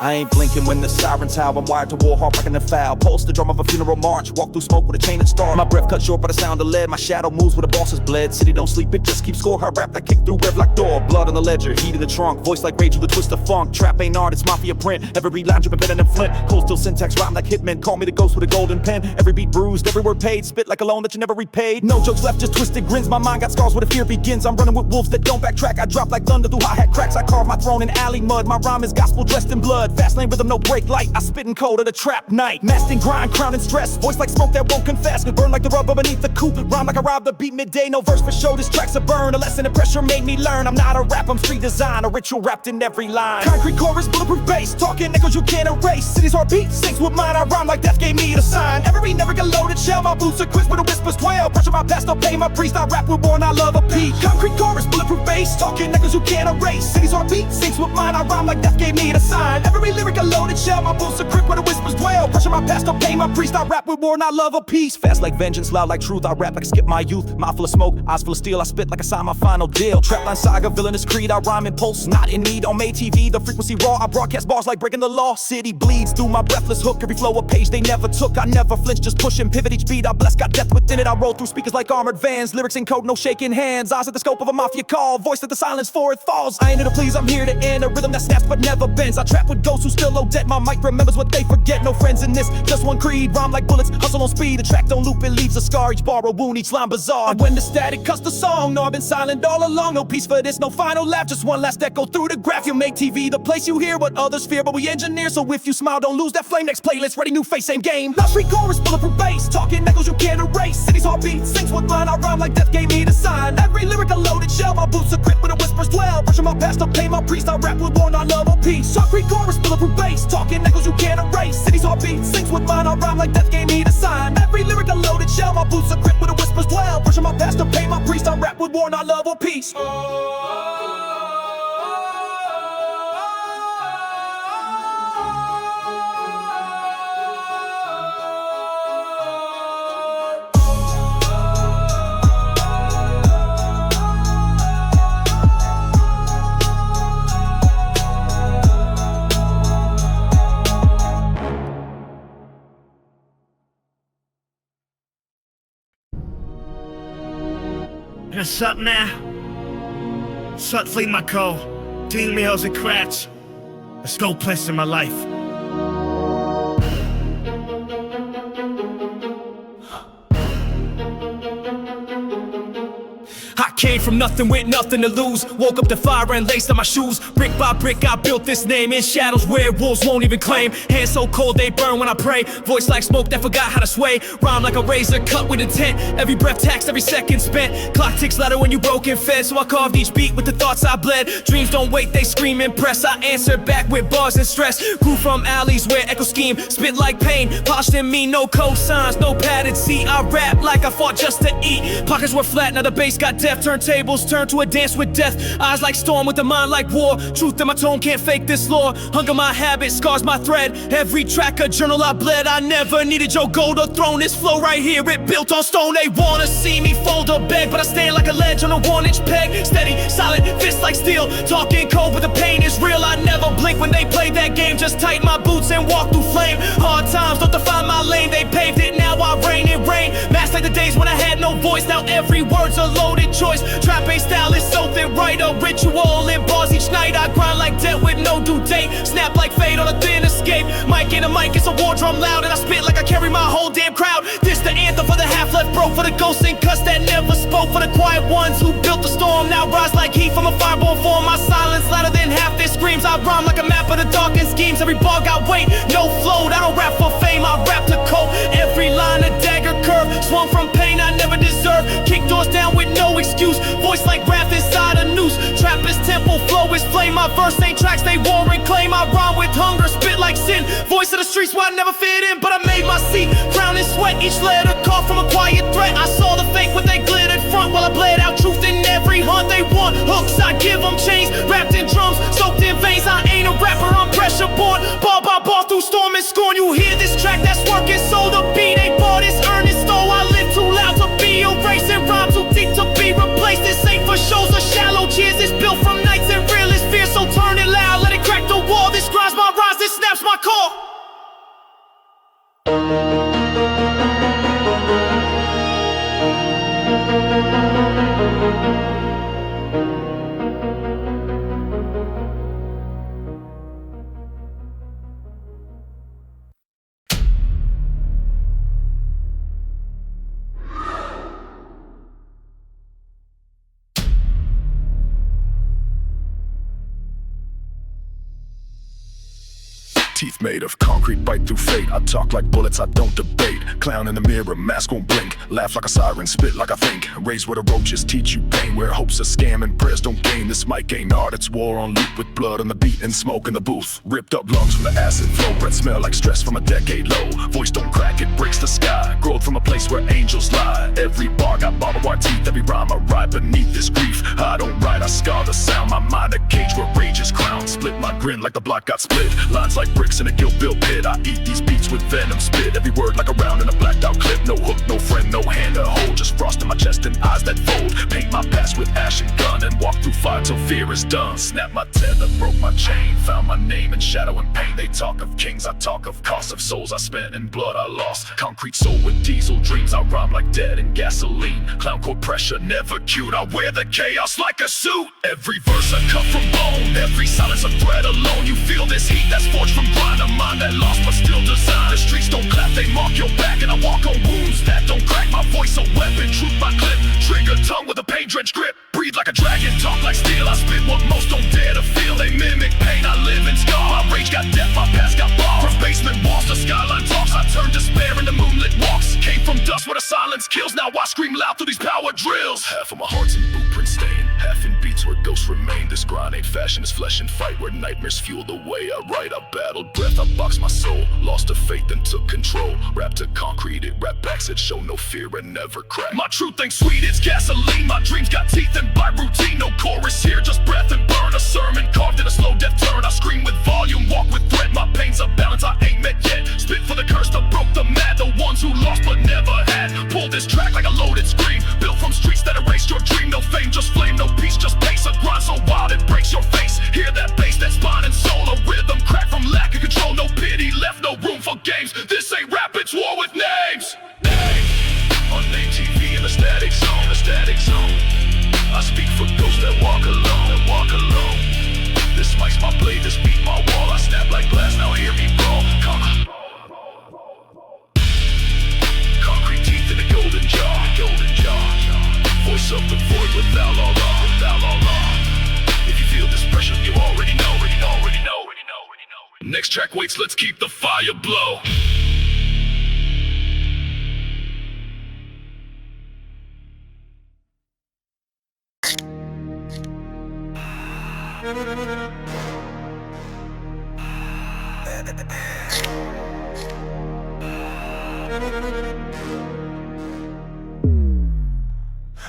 I ain't blinking when the sirens howl. I'm wired to war, heart breaking the foul. Pulse the drum of a funeral march. Walk through smoke with a chain and star. My breath cut short by the sound of lead. My shadow moves where the boss is bled. City don't sleep, it just keeps score. Her rap that kick through rev like door. Blood on the ledger, heat in the trunk. Voice like rage with a twist of funk. Trap ain't art, it's mafia print. Every line dripping better than Flint. Cold still syntax, rhyme like hitmen. Call me the ghost with a golden pen. Every beat bruised, every word paid. Spit like a loan that you never repaid. No jokes left, just twisted grins. My mind got scars where the fear begins. I'm running with wolves that don't backtrack. I drop like thunder through hi-hat cracks. I carve my throne in alley mud. My rhyme is gospel dressed in blood. Fast lane rhythm, no break light. I spit in cold at a trap night. Masked in grind, crowned in stress. Voice like smoke that won't confess. Could burn like the rubber beneath the coupe. Rhyme like I robbed the beat midday. No verse for show, this track's a burn. A lesson of pressure made me learn. I'm not a rap, I'm street design. A ritual wrapped in every line. Concrete chorus, bulletproof bass. Talking echoes you can't erase. City's heartbeat syncs with mine. I rhyme like death gave me the sign. Every never get loaded shell. My boots are crisp with the whispers dwell. Pressure my past, don't pay my priest. I rap with born, I love a beat. Concrete chorus, bulletproof bass. Talking echoes you can't erase. City's heartbeat syncs with mine. I rhyme like death gave me the sign. Every lyric a loaded shell. My boots are crisp with the whispers dwell. Pressure my past, don't pay my priest. I rap with war and I love a peace. Fast like vengeance, loud like truth. I rap like I skip my youth. Mouth full of smoke, eyes full of steel. I spit like I signed my final deal. Trapline saga, villainous creed. I rhyme in pulse, not in need. On May TV, the frequency raw. I broadcast bars like breaking the law. City bleeds through my breathless hook. Every flow a page they never took. I never flinch, just push and pivot each beat. I bless, got depth within it. I roll through speakers like armored vans. Lyrics in code, no shaking hands. Eyes at the scope of a mafia call. Voice at the silence for it falls. I ain't here to please, I'm here to end. A rhythm that snaps but never bends. I trap with ghosts who still owe debt. My mic remembers what they forget. No friends in this, just one creed. Rhyme like bullets, hustle on speed. The track don't loop, it leaves a scar. Each bar a wound, each line bizarre. And when the static cuts the song, no, I've been silent all along. No peace for this, no final laugh. Just one last echo through the graph. You make TV the place you hear what others fear, but we engineer, so if you smile, don't lose that flame. Next playlist, ready, new face, same game. Not free chorus, bulletproof bass. Talking echoes you can't erase. City's heartbeat sings with mine. I rhyme like death gave me the sign. Every lyric a loaded shell. My boots are grip with the whispers dwell. Pressure my past, don't pay my priest. I rap with born, I love a peace. Concrete chorus, bulletproof bass. Talking echoes you can't erase. City's heartbeat sings with mine. I rhyme like death gave me the sign. Every lyric a loaded shell. My boots are grip with the whispers dwell. Pressure my past, don't pay my priest. I rap with born, I love a peace. What's up now? Sutfleet my co. Team meals and crats. Let's go place in my life. Came from nothing with nothing to lose. Woke up to fire and laced on my shoes. Brick by brick I built this name. In shadows where wolves won't even claim. Hands so cold they burn when I pray. Voice like smoke that forgot how to sway. Rhyme like a razor cut with intent. Every breath taxed, every second spent. Clock ticks louder when you broke and fed. So I carved each beat with the thoughts I bled. Dreams don't wait, they scream and press. I answer back with bars and stress. Grew from alleys where echo scheme. Spit like pain, polished in me. No cosigns, no padded seat. I rap like I fought just to eat. Pockets were flat, now the bass got depth. Turntables turn to a dance with death. Eyes like storm with a mind like war. Truth in my tone can't fake this lore. Hunger my habit, scars my thread. Every track a journal I bled. I never needed your gold or throne. This flow right here, it built on stone. They wanna see me fold or beg, but I stand like a ledge on a 1-inch peg. Steady, solid, fist like steel. Talking cold but the pain is real. I never blink when they play that game. Just tighten my boots and walk through flame. Hard times don't define my lane. They paved it, now I reign in rain. Mask like the days when I had no voice. Now every word's a loaded choice. Trap bass style is something right. A ritual in bars each night. I grind like debt with no due date. Snap like fade on a thin escape. Mic in a mic, it's a war drum loud. And I spit like I carry my whole damn crowd. This the anthem for the half left broke. For the ghosts and cuss that never spoke. For the quiet ones who built the storm. Now rise like heat from a fireborn form. My silence louder than half their screams. I rhyme like a map of the darkened schemes. Every bar got weight, no float. I don't rap for fame, I rap to cope. Every line a dagger curve. Swung from pain I never deserved. Kick doors down with no excuse. Voice like wrath inside a noose. Trappist temple, flow is flame. My verse ain't tracks, they war and claim. I rhyme with hunger, spit like sin. Voice of the streets where I never fit in, but I made my seat. Drown in sweat, each letter call from a quiet threat. I saw the fake with they glittered front while I bled out truth in every hunt. They want hooks, I give them chains. Wrapped in drums, soaked in veins. I ain't a rapper, I'm pressure born. Bar by bar through storm and scorn. You hear this track that's working, so the beat ain't bought, it's earnest. Though I live too loud to be erased and rhyme too deep to be replaced. This ain't for shows, a shallow Teeth made of concrete, bite through fate. I talk like bullets, I don't debate. Clown in the mirror, mask won't blink. Laugh like a siren, spit like I think. Raised where the roaches teach you pain, where hope's a scam and prayers don't gain. This mic ain't art, it's war on loop, with blood on the beat and smoke in the booth. Ripped up lungs from the acid flow, breath smell like stress from a decade low. Voice don't crack, it breaks the sky. Growth from a place where angels lie. Every bar got barbed wire teeth, every rhyme I ride beneath this grief. I don't write, I scar the sound. My mind a cage where rage is crowned. Split my grin like the block got split. Lines like bricks in a guilt-built pit. I eat these beats with venom spit. Every word like a round in a blacked out clip. No hook, no friend, no hand to hold. Just frost in my chest and eyes that fold. Paint my past with ash and gun and walk through fire till fear is done. Snap my tether, broke my chain. Found my name in shadow and pain. They talk of kings, I talk of cost of souls I spent and blood I lost. Concrete soul with diesel dreams. I rhyme like dead in gasoline. Clown core pressure, never cute. I wear the chaos like a suit. Every verse a cut from bone. Every silence a thread alone. You feel this heat that's forged from grind. A mind that lost but still designed. The streets don't clap, they mark your back. And I walk on wounds that don't crack. My voice a weapon, truth by clip. Trigger tongue with a pain-drenched grip. Breathe like a dragon, talk like steel. I spit what most don't dare to feel. They mimic pain, I live in scar. My rage got depth, my past got bars. From basement walls to skyline talks, I turned despair into moonlit walks. Came from dust where the silence kills. Now I scream loud through these power drills. Half of my heart's in blueprint stain, half in beats where ghosts remain. This grind ain't fashion, it's flesh and fight, where nightmares fuel the way I write. I battled breath, I boxed my soul, lost to faith and took control. Rap to concrete, it rap backs it, show no fear and never crack. My truth ain't sweet, it's gasoline. My dreams got teeth and by routine. No chorus here, just breath and burn. A sermon carved in a slow death turn. I scream with volume, walk with thread. My pain's a balance I ain't met yet. Spit for the cursed, the broke, the mad. The ones who lost but never had. Pull this track like a loaded scream. Built from streets that erased your dream. No fame, just flame, no peace, just pace. A grind so wild it breaks your face. Hear that bass, that spine and soul. A rhythm crack from lack of control. No pity left, no room for games. This ain't rap, it's war with names. Name. Unnamed TV in the static zone, the static zone. I speak for ghosts that walk alone, that walk alone. This mic's my blade, this beat my wall. I snap like glass, now hear me brawl. Concrete teeth in a golden jar, golden jar. Voice of the void without all law, without all law. If you feel this pressure, you already know, already know, already know, already know, already know. Next track waits, let's keep the fire blow.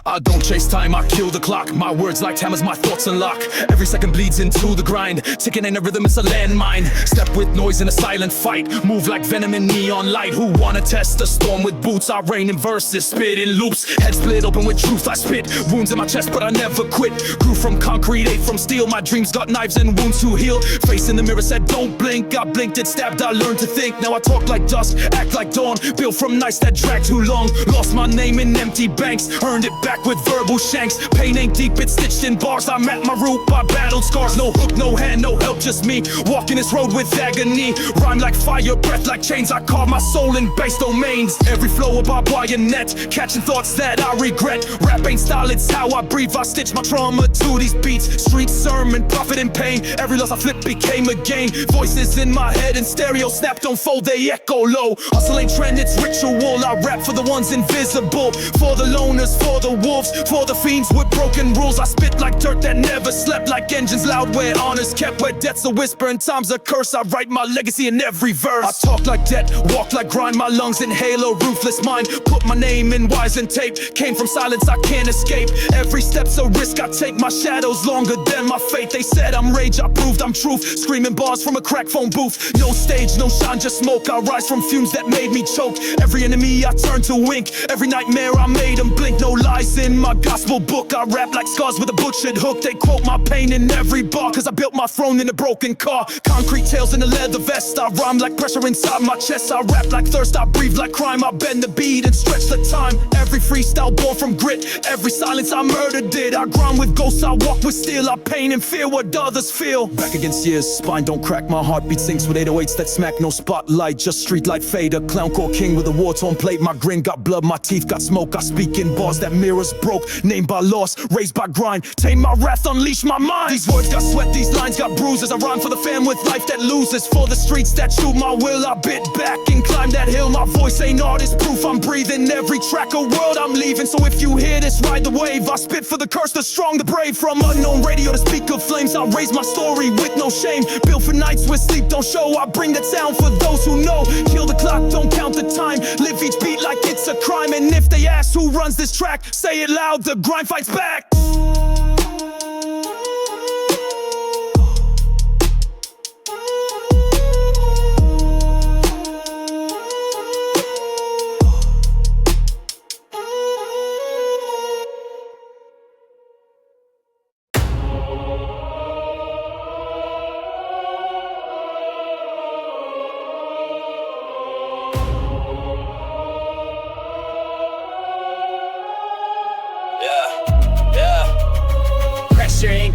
I don't chase time, I kill the clock. My words like hammers, my thoughts unlock. Every second bleeds into the grind. Ticking ain't a rhythm, it's a landmine. Step with noise in a silent fight. Move like venom in neon light. Who wanna test the storm with boots? I rain in verses, spit in loops. Head split open with truth, I spit. Wounds in my chest, but I never quit. Grew from concrete, ate from steel. My dreams got knives and wounds to heal. Face in the mirror said don't blink. I blinked, it stabbed, I learned to think. Now I talk like dusk, act like dawn. Built from nights that dragged too long. Lost my name in empty banks. Earned it back with verbal shanks. Pain ain't deep, it's stitched in bars. I'm at my root, I battled scars. No hook, no hand, no help, just me. Walking this road with agony. Rhyme like fire, breath like chains. I carve my soul in base domains. Every flow a barbed wire net. Catching thoughts that I regret. Rap ain't style, it's how I breathe. I stitch my trauma to these beats. Street sermon, profit and pain. Every loss I flip became a gain. Voices in my head in stereo. Snap, don't fold, they echo low. Hustle ain't trend, it's ritual. I rap for the ones invisible. For the loners, for the wolves. For the fiends with broken rules. I spit like dirt that never slept. Like engines loud where honor's kept. Where death's a whisper and time's a curse. I write my legacy in every verse. I talk like debt, walk like grind. My lungs inhale a ruthless mind. Put my name in wires and tape. Came from silence, I can't escape. Every step's a risk I take. My shadow's longer than my fate. They said I'm rage, I proved I'm truth. Screaming bars from a crack phone booth. No stage, no shine, just smoke. I rise from fumes that made me choke. Every enemy I turn to wink. Every nightmare I made them blink. No lies in my gospel book. I rap like scars with a butchered hook. They quote my pain in every bar. Cause I built my throne in a broken car. Concrete tails in a leather vest. I rhyme like pressure inside my chest. I rap like thirst, I breathe like crime. I bend the beat and stretch the time. Every Every freestyle born from grit, every silence I murdered it. I grind with ghosts, I walk with steel. I pain and fear what others feel. Back against years, spine don't crack. My heartbeat sinks with 808s that smack. No spotlight, just street light fade. A clown core king with a war-torn plate. My grin got blood, my teeth got smoke. I speak in bars that mirrors broke. Named by loss, raised by grind. Tame my wrath, unleash my mind. These words got sweat, these lines got bruises. I rhyme for the fan with life that loses. For the streets that shoot my will, I bit back and climb that hill. My voice ain't artist proof, I'm breathing every track a world I'm leaving. So if you hear this, ride the wave. I spit for the cursed, the strong, the brave. From unknown radio to speak of flames, I raise my story with no shame. Built for nights where sleep don't show. I bring the sound for those who know. Kill the clock, don't count the time. Live each beat like it's a crime. And if they ask who runs this track, say it loud, the grind fights back.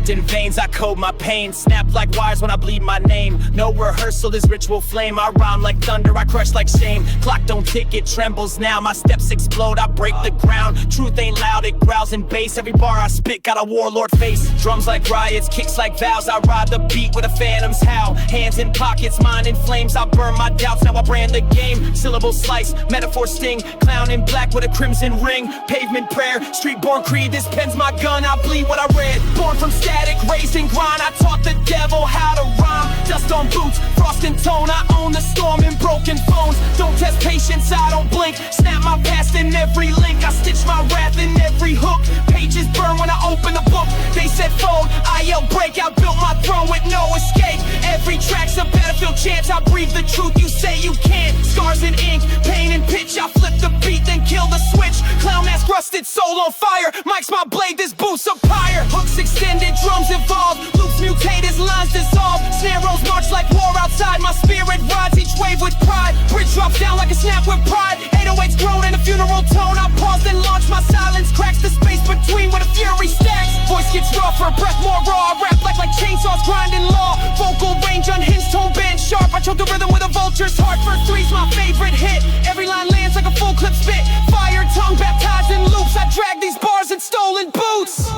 In veins, I code my pain. Snap like wires when I bleed my name. No rehearsal, this ritual flame. I rhyme like thunder, I crush like shame. Clock don't tick, it trembles now. My steps explode, I break the ground. Truth ain't loud, it growls in bass. Every bar I spit got a warlord face. Drums like riots, kicks like vows. I ride the beat with a phantom's howl. Hands in pockets, mind in flames. I burn my doubts, now I brand the game. Syllable slice, metaphor sting. Clown in black with a crimson ring. Pavement prayer, street born creed. This pen's my gun, I bleed what I read. Born from static, raised and grind. I taught the devil how to rhyme. Dust on boots, frost and tone. I own the storm and broken phones. Don't test patience, I don't blink. Snap my past in every link. I stitch my wrath in every hook. Pages burn when I open the book. They said fold, I yell break. I built my throne with no escape. Every track's a battlefield chance. I breathe the truth, you say you can't. Scars and ink, pain and pitch. I flip the beat, then kill the switch. Clown mask rusted, soul on fire. Mike's my blade, this boost up higher. Hooks extended, drums evolve. Loops mutate as lines dissolve. Snare rolls march like war outside. My spirit rides each wave with pride. Bridge drops down like a snap with pride. 808's grown in a funeral tone. I pause then launch. My silence cracks the space between when the fury stacks. Voice gets rougher, breath more raw. I rap like chainsaws grinding law. Vocal range unhinged, tone bend sharp. I choke the rhythm with a vulture's heart. First three's my favorite hit. Every line lands like a full clip spit. Fire tongue baptized in loops. I drag these bars in stolen boots.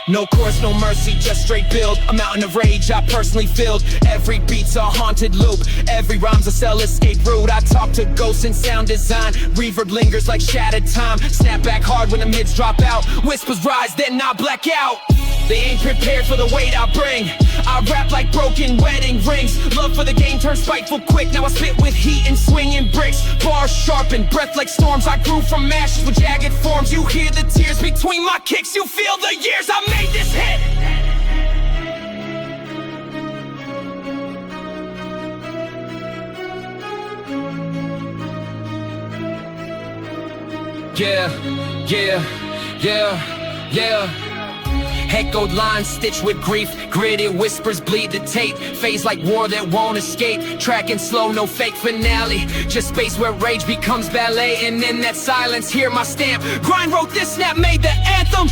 No chorus, no mercy, just straight build. A mountain of rage I personally filled. Every beat's a haunted loop. Every rhyme's a cell escape route. I talk to ghosts in sound design. Reverb lingers like shattered time. Snap back hard when the mids drop out. Whispers rise, then I black out. They ain't prepared for the weight I bring. I rap like broken wedding rings. Love for the game turned spiteful quick. Now I spit with heat and swinging bricks. Bars sharpened, breath like storms. I grew from ashes with jagged forms. You hear the tears between my kicks. You feel the years I made this hit. Yeah. Echoed lines stitched with grief. Gritted whispers bleed the tape. Phase like war that won't escape. Tracking slow, no fake finale. Just space where rage becomes ballet. And in that silence, hear my stamp. Grind wrote this, snap made the anthem.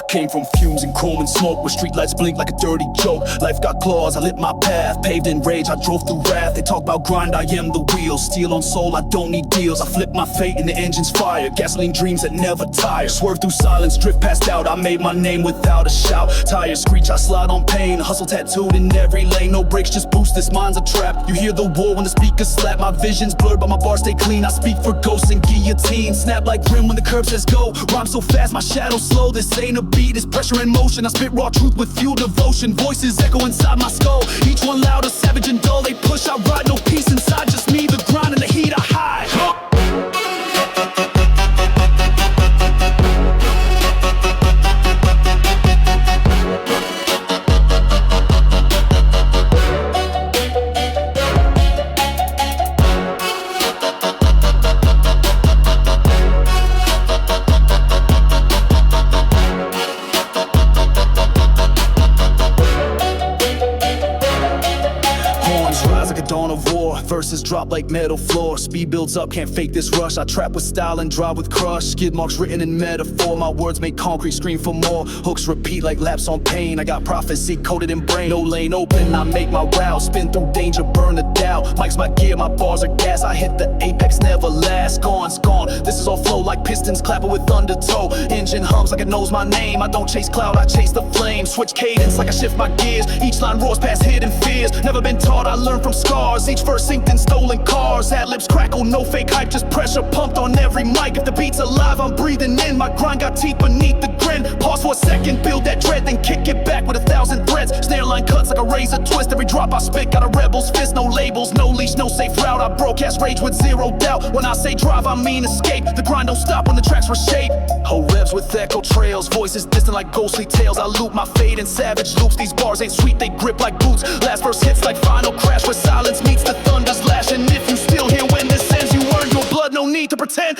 Came from fumes and chrome and smoke, where streetlights blink like a dirty joke. Life got claws, I lit my path. Paved in rage, I drove through wrath. They talk about grind, I am the wheel. Steel on soul, I don't need deals. I flip my fate in the engine's fire. Gasoline dreams that never tire. Swerve through silence, drift past doubt. I made my name without a shout. Tires screech, I slide on pain. Hustle tattooed in every lane. No brakes, just boost, this mind's a trap. You hear the war when the speakers slap. My vision's blurred, but my bars stay clean. I speak for ghosts and guillotine. Snap like grim when the curb says go. Rhyme so fast, my shadow slow. This ain't a beat, it's pressure in motion. I spit raw truth with fuel devotion. Voices echo inside my skull. Each one loud, a savage and dull. They push, I ride, no peace inside. Just me, the grind and the heat I hide. Dawn of war, verses drop like metal floor. Speed builds up, can't fake this rush. I trap with style and drive with crush. Skid marks written in metaphor. My words make concrete scream for more. Hooks repeat like laps on pain. I got prophecy coded in brain. No lane open, I make my route. Spin through danger, burn the doubt. Mike's my gear, my bars are gas. I hit the apex, never last. Gone's gone, this is all flow like pistons clapping with undertow. Engine hums like it knows my name. I don't chase cloud, I chase the flame. Switch cadence like I shift my gears. Each line roars past hidden fears. Never been taught, I learned from scars. Each verse synced in stolen cars. Ad-libs crackle, no fake hype, just pressure pumped on every mic. If the beat's alive, I'm breathing in. My grind got teeth beneath the grin. Pause for a second, build that dread, then kick it back with 1,000 threads. Snare line cuts like a razor twist. Every drop I spit got a rebel's fist. No labels, no leash, no safe route. I broadcast rage with zero doubt. When I say drive, I mean escape. The grind don't stop when the tracks reshape. Whole revs with echo trails. Voices distant like ghostly tales. I loop my fade in savage loops. These bars ain't sweet, they grip like boots. Last verse hits like final crash where silence meets the thunder's lash. And if you still hear when this ends, you earned your blood, no need to pretend.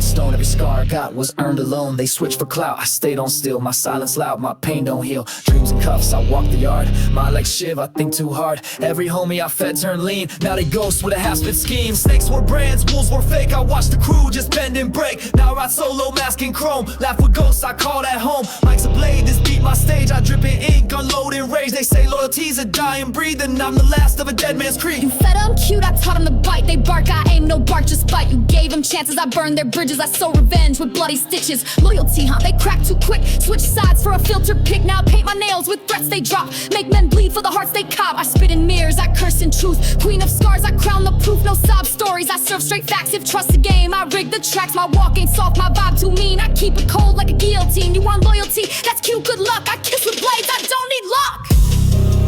Stone, every scar I got was earned alone. They switch for clout, I stayed on still. My silence loud, my pain don't heal. Dreams and cuffs, I walk the yard. My legs shiv, I think too hard. Every homie I fed turned lean. Now they ghost with a half-spit scheme. Snakes were brands, wolves were fake. I watched the crew just bend and break. Now I ride solo, mask and chrome. Laugh with ghosts, I call that home. Mike's a blade, this beat my stage. I drip in ink, unload in rage. They say loyalty's a dying breed, and I'm the last of a dead man's creed. You fed them cute, I taught them to bite. They bark, I aim, no bark, just bite. You gave them chances, I burned their bridges. I sow revenge with bloody stitches. Loyalty, huh? They crack too quick. Switch sides for a filter pick. Now paint my nails with threats they drop. Make men bleed for the hearts they cop. I spit in mirrors, I curse in truth. Queen of scars, I crown the proof. No sob stories, I serve straight facts. If trust the game, I rig the tracks. My walk ain't soft, my vibe too mean. I keep it cold like a guillotine. You want loyalty? That's cute, good luck. I kiss with blades, I don't need luck.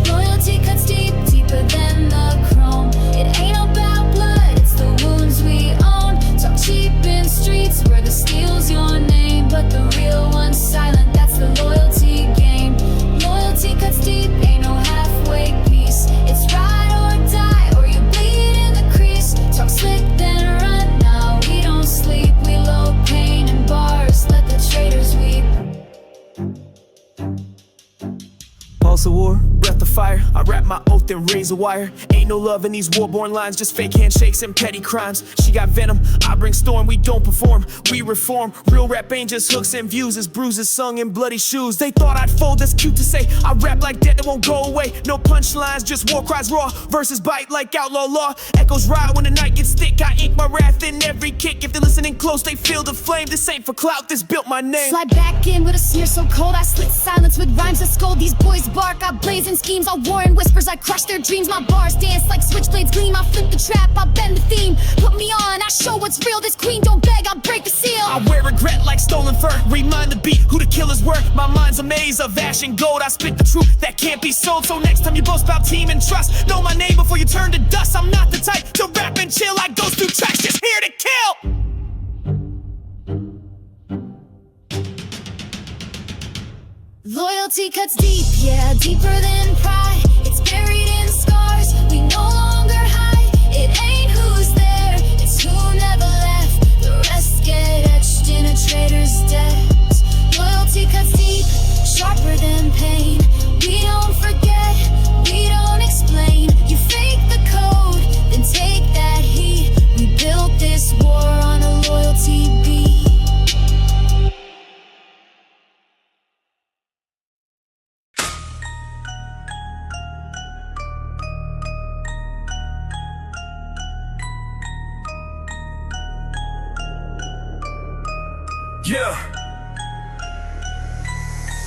Loyalty cuts deep, deeper than the chrome. It ain't about blood, it's the wounds we own. Talk cheap in streets where the steal's your name, but the real one's silent, that's the loyalty game. Loyalty cuts deep, ain't no halfway peace. It's ride or die, or you bleed in the crease. Talk slick, then run, now we don't sleep. We load pain in bars, let the traitors weep. Pulse of war, breath of fire. I wrap my oath in razor wire. Ain't no love in these war-born lines, just fake handshakes and petty crimes. She got venom, I bring storm. We don't perform, we reform. Real rap ain't just hooks and views, it's bruises sung in bloody shoes. They thought I'd fold, that's cute to say. I rap like debt that won't go away. No punchlines, just war cries raw. Verses bite like outlaw law. Echoes ride when the night gets thick. I ink my wrath in every kick. If they're listening close, they feel the flame. This ain't for clout, this built my name. Slide back in with a sneer so cold, I slit silence with rhymes that scold. These boys bark, I blaze in schemes. I'll war in whispers, I crush their dreams. My bars dance like switchblades gleam. I flip the trap, I bend the theme. Put me on, I show what's real. This queen don't beg, I break the seal. I wear regret like stolen fur. Remind the beat who the killers were. My mind's a maze of ash and gold. I spit the truth that can't be sold. So next time you boast about team and trust, know my name before you turn to dust. I'm not the type to rap and chill. I go through tracks just here to kill. Loyalty cuts deep, yeah, deeper than pride. It's buried in scars, we no longer hide. It ain't who's there, it's who never left. The rest get etched in a traitor's debt. Loyalty cuts deep, sharper than pain. We don't forget, we don't explain. You fake the code, then take that heat. We built this war on a loyalty beat. Yeah,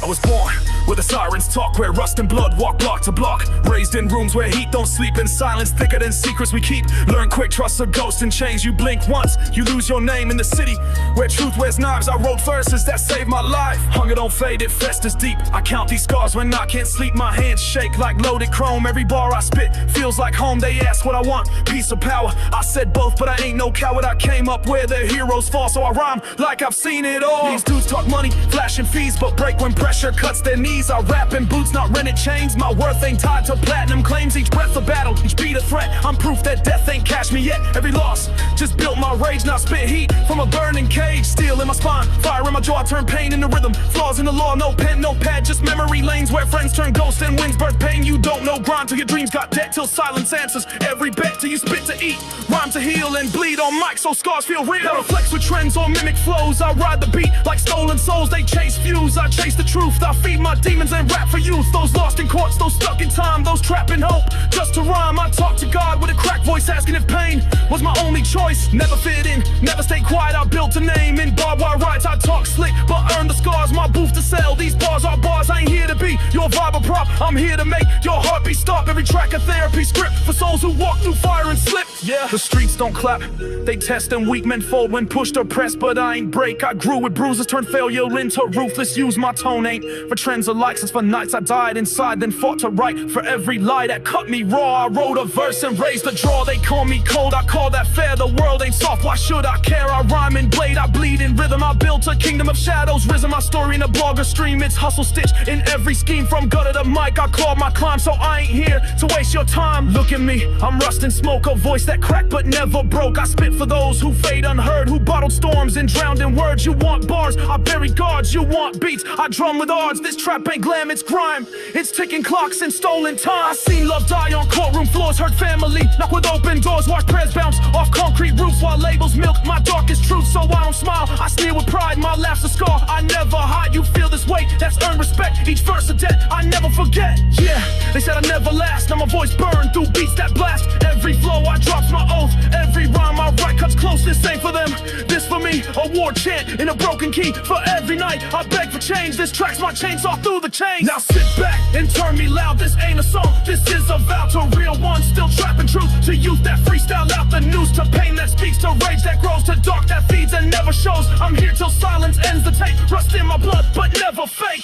I was born where the sirens talk, where rust and blood walk block to block. Raised in rooms where heat don't sleep, in silence thicker than secrets we keep. Learn quick, trust a ghost and change. You blink once, you lose your name in the city where truth wears knives. I wrote verses that saved my life. Hunger don't fade, it festers deep. I count these scars when I can't sleep. My hands shake like loaded chrome. Every bar I spit feels like home. They ask what I want, peace or power. I said both, but I ain't no coward. I came up where the heroes fall, so I rhyme like I've seen it all. These dudes talk money, flashing fees, but break when pressure cuts their knees. I rap in boots, not rented chains. My worth ain't tied to platinum claims. Each breath a battle, each beat a threat. I'm proof that death ain't cashed me yet. Every loss just built my rage. Now spit heat from a burning cage. Steel in my spine, fire in my jaw, turn pain into rhythm. Flaws in the law, no pen, no pad, just memory lanes where friends turn ghosts and winds birth pain. You don't know grind till your dreams got dead, till silence answers every bet, till you spit to eat, rhyme to heal and bleed on mic so scars feel real. I reflex with trends or mimic flows. I ride the beat like stolen souls. They chase views, I chase the truth. I feed my demons and rap for youth. Those lost in courts, those stuck in time, those trapped in hope just to rhyme. I talk to God with a cracked voice, asking if pain was my only choice. Never fit in, never stay quiet. I built a name in barbed wire rights. I talk slick but earn the scars. My booth to sell, these bars are bars. I ain't here to be your vibe or prop, I'm here to make your heartbeat stop. Every track a therapy script for souls who walk through fire and slip. Yeah, the streets don't clap, they test and weak men fold when pushed or pressed, but I ain't break. I grew with bruises, turned failure into ruthless. Use my tone ain't for trends or likes, it's for nights I died inside, then fought to write. For every lie that cut me raw, I wrote a verse and raised the draw. They call me cold, I call that fair. The world ain't soft, why should I care? I rhyme in blade, I bleed in rhythm. I built a kingdom of shadows, risen my story in a blogger stream. It's hustle stitch in every scheme, from gutter to mic. I clawed my climb, so I ain't here to waste your time. Look at me, I'm rust and smoke, a voice that cracked but never broke. I spit for those who fade unheard, who bottled storms and drowned in words. You want bars, I bury guards. You want beats, I drum with odds. This trap ain't glam, it's grime. It's ticking clocks and stolen time. I seen love die on courtroom floors, heard family knock with open doors, watch prayers bounce off concrete roofs while labels milk my darkest truth. So I don't smile, I sneer with pride, my laugh's a scar. I never hide, you feel this weight, that's earned respect. Each verse a debt, I never forget. Yeah, they said I never last, now my voice burned through beats that blast. Every flow I drops my oath, every rhyme I write cuts close. This ain't for them, this for me. A war chant in a broken key for every night I beg for change. This track's my chainsaw through the chains. Now sit back and turn me loud, this ain't a song, this is a vow to real ones. Still trapping truth to youth that freestyle out the news, to pain that speaks, to rage that grows, to dark that feeds and never shows. I'm here till silence ends the tape, rust in my blood but never fake.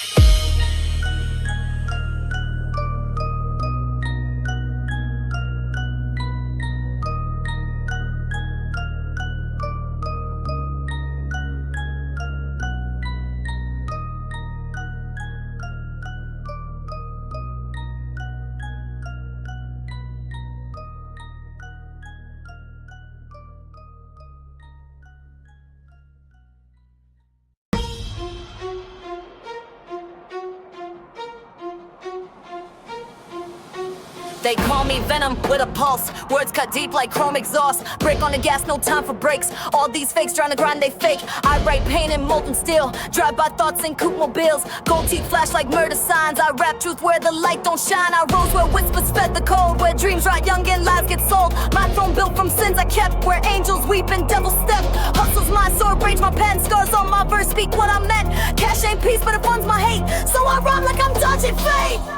They call me venom with a pulse. Words cut deep like chrome exhaust. Brake on the gas, no time for brakes. All these fakes trying to grind, they fake. I write pain in molten steel. Drive by thoughts in coupe mobiles. Gold teeth flash like murder signs. I rap truth where the light don't shine. I rose where whispers fed the cold, where dreams rot young and lives get sold. My throne built from sins I kept, where angels weep and devils step. Hustle's my sword, rage my pen. Scars on my verse speak what I meant. Cash ain't peace, but it funds my hate. So I rhyme like I'm dodging fate.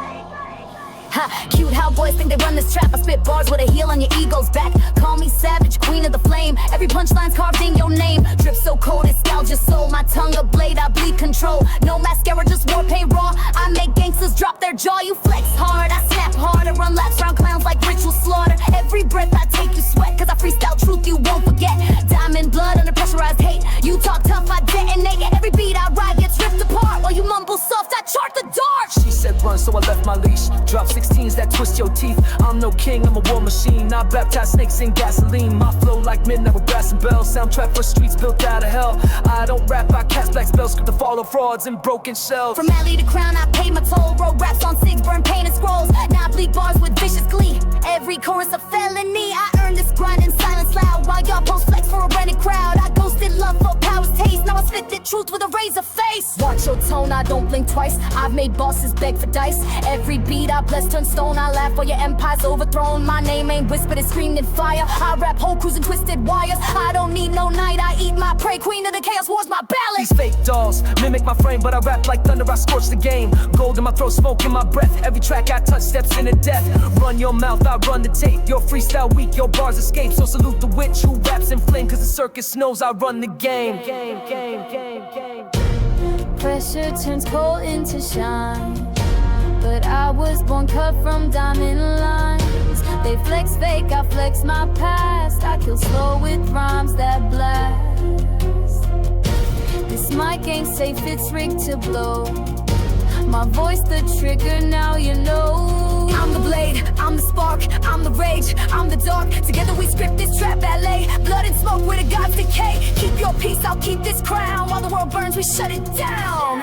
Ha, cute how boys think they run this trap. I spit bars with a heel on your ego's back. Call me savage, queen of the flame. Every Every punchline's carved in your name. Drip so cold, it scalds your soul. My tongue a blade, I bleed control. No mascara, just war paint raw. I make gangsters drop their jaw. You flex hard, I snap hard. I run laps round clowns like ritual slaughter. Every breath I take, you sweat, cause I freestyle truth you won't forget. Diamond blood under pressurized hate. You talk tough, I detonate. Every beat I ride gets ripped apart. While you mumble soft, I chart the dark. She said run, so I left my leash. Drop 16s that twist your teeth. I'm no king, I'm a war machine. I baptize snakes in gasoline. My flow like midnight with brass and bells. Soundtrack for streets built out of hell. I don't rap, I cast black spells. Script to follow frauds and broken shells. From alley to crown, I pay my toll. Wrote raps on SIGs, burn paint and scrolls. Now I bleed bars with vicious glee. Every chorus a felony. I earned this grind in silence loud. While y'all post flex for a rented crowd. I ghosted love for power's taste. Now I spit the truth with a razor face. Watch your tone, I don't blink twice. I've made bosses beg for dice. Every beat I bless turn stone. I laugh while your empire's overthrown. My name ain't whispered, it's screamed in fire. I rap whole crews and twisted wires. I don't need no night, I eat my prey. Queen of the chaos wars my ballad. These fake dolls mimic my frame, but I rap like thunder, I scorch the game. Gold in my throat, smoke in my breath. Every track I touch steps into death. Run your mouth, I run the tape. Your freestyle weak, your bars escape. So salute the witch who raps in flame, cause the circus knows I run the game. Pressure turns coal into shine, but I was born cut from diamond lines. They flex fake, I flex my past. I kill slow with rhymes that blast. This mic ain't safe, it's rigged to blow. My voice the trigger, now you know. I'm the blade, I'm the spark, I'm the rage, I'm the dark. Together we script this trap ballet. Blood and smoke where the gods decay. Keep your peace, I'll keep this crown. While the world burns, we shut it down.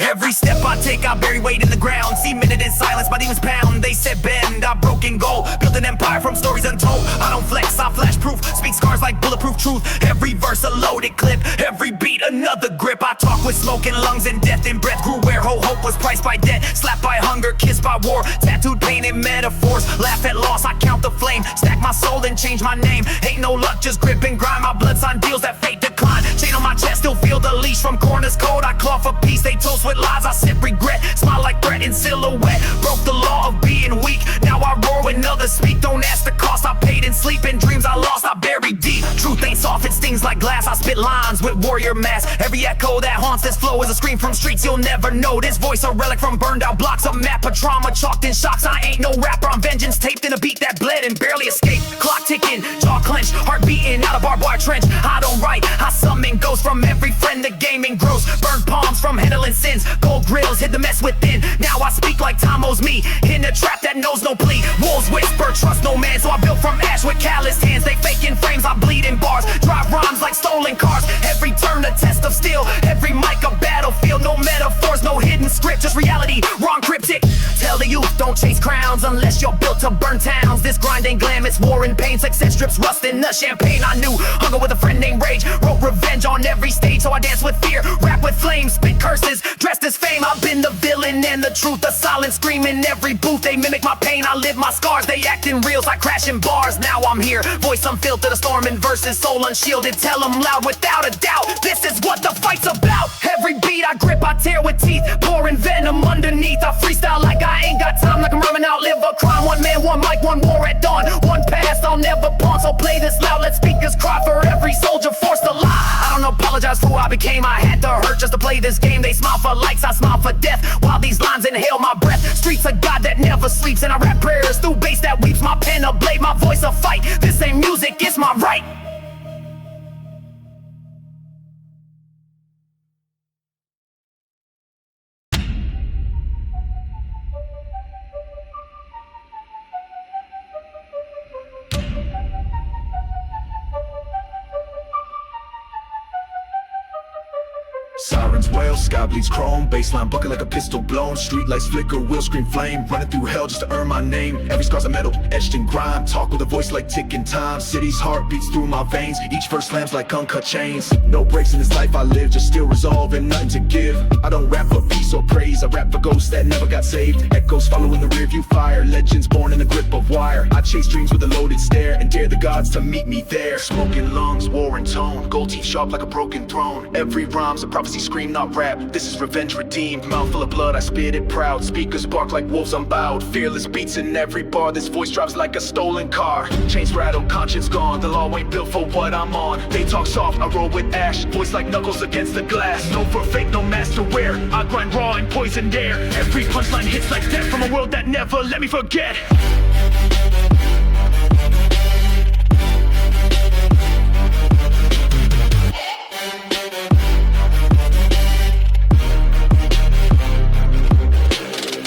Every step I take, I bury weight in the ground. Cemented in silence, my demons pound. They said bend, I broke and go. Built an empire from stories untold. I don't flex, I flash proof. Speak scars like bulletproof truth. Every verse a loaded clip. Every beat another grip. I talk with smoke and lungs and death and breath. Grew where hope was priced by debt. Slapped by hunger, kissed by war. Tattooed pain and metaphors. Laugh at loss, I count the flame. Stack my soul and change my name. Ain't no luck, just grip and grind. My blood sign deals that fate decline. Chain on my chest, still feel the leash. From corners cold, I claw for peace. They toast with lies, I sip regret. Smile like threat in silhouette. Broke the law of being weak. Now I roar when others speak. Don't ask the cost. I paid in sleep and dreams I lost. I buried deep. Truth ain't soft, it stings like glass. I spit lines with warrior mass. Every echo that haunts this flow is a scream from streets you'll never know. This voice a relic from burned out blocks. A map of trauma chalked in shocks. I ain't no rapper, I'm vengeance taped in a beat that bled and barely escaped. Clock ticking, jaw clenched, heart beating out of barbed wire trench. I don't write, I summon ghosts from every friend. The game engrossed. Burned palms from handling sins. Gold grills hid the mess within. Now I speak like Tom owes me. In a trap that knows no plea. Wolves whisper, trust no man. So I built from ash with calloused hands. They faking frames, I bleed in bars. Drive rhymes like stolen cars. Every turn a test of steel. Every mic a battlefield. No metaphors, no hidden script. Just reality, wrong cryptic. Tell the youth, don't chase crowns unless you're built to burn towns. This grind ain't glam, it's war and pain. Success strips rust in the champagne. I knew hunger with a friend named Rage. Wrote revenge on every stage, so I dance with fear. Rap with flames, spit curses, dressed as fame. I've been the villain and the truth. The silent scream in every booth. They mimic my pain, I live my scars. They act in reels, I crash in bars. Now I'm here, voice unfiltered, a storm in verses. Soul unshielded, tell them loud without a doubt. This is what the fight's about. Every beat I grip, I tear with teeth. Pouring venom underneath. I freestyle like I ain't got time. Like I'm rhyming out, live a crime. One man, one mic, one war at dawn. One pass, I'll never pawn. So play this loud, let speakers cry for every soldier forced to lie. I don't apologize for who I became. I had to hurt just to play this game. They smile for likes, I smile for death. While these lines inhale my breath. Streets a god that never sleeps. And I rap prayers through bass that weeps. My pen a blade, my voice a fight. This ain't music, it's my right. Sirens wail, sky bleeds chrome, baseline bucket like a pistol blown. Street lights flicker, wheel scream flame, running through hell just to earn my name. Every scar's a metal, etched in grime, talk with a voice like ticking time. City's heart beats through my veins, each verse slams like uncut chains. No breaks in this life I live, just still resolve and nothing to give. I don't rap for peace or praise, I rap for ghosts that never got saved. Echoes follow in the rearview fire, legends born in the grip of wire. I chase dreams with a loaded stare, and dare the gods to meet me there. Smoking lungs, war and tone, gold teeth sharp like a broken throne. Every rhyme's a prophecy scream, not rap, this is revenge redeemed. Mouth full of blood, I spit it proud, speakers bark like wolves unbowed. Fearless beats in every bar, this voice drives like a stolen car. Chains rattle, conscience gone, the law ain't built for what I'm on. They talk soft, I roll with ash, voice like knuckles against the glass. No for fake, no master wear, I grind raw and poisoned air. Every punchline hits like death from a world that never let me forget.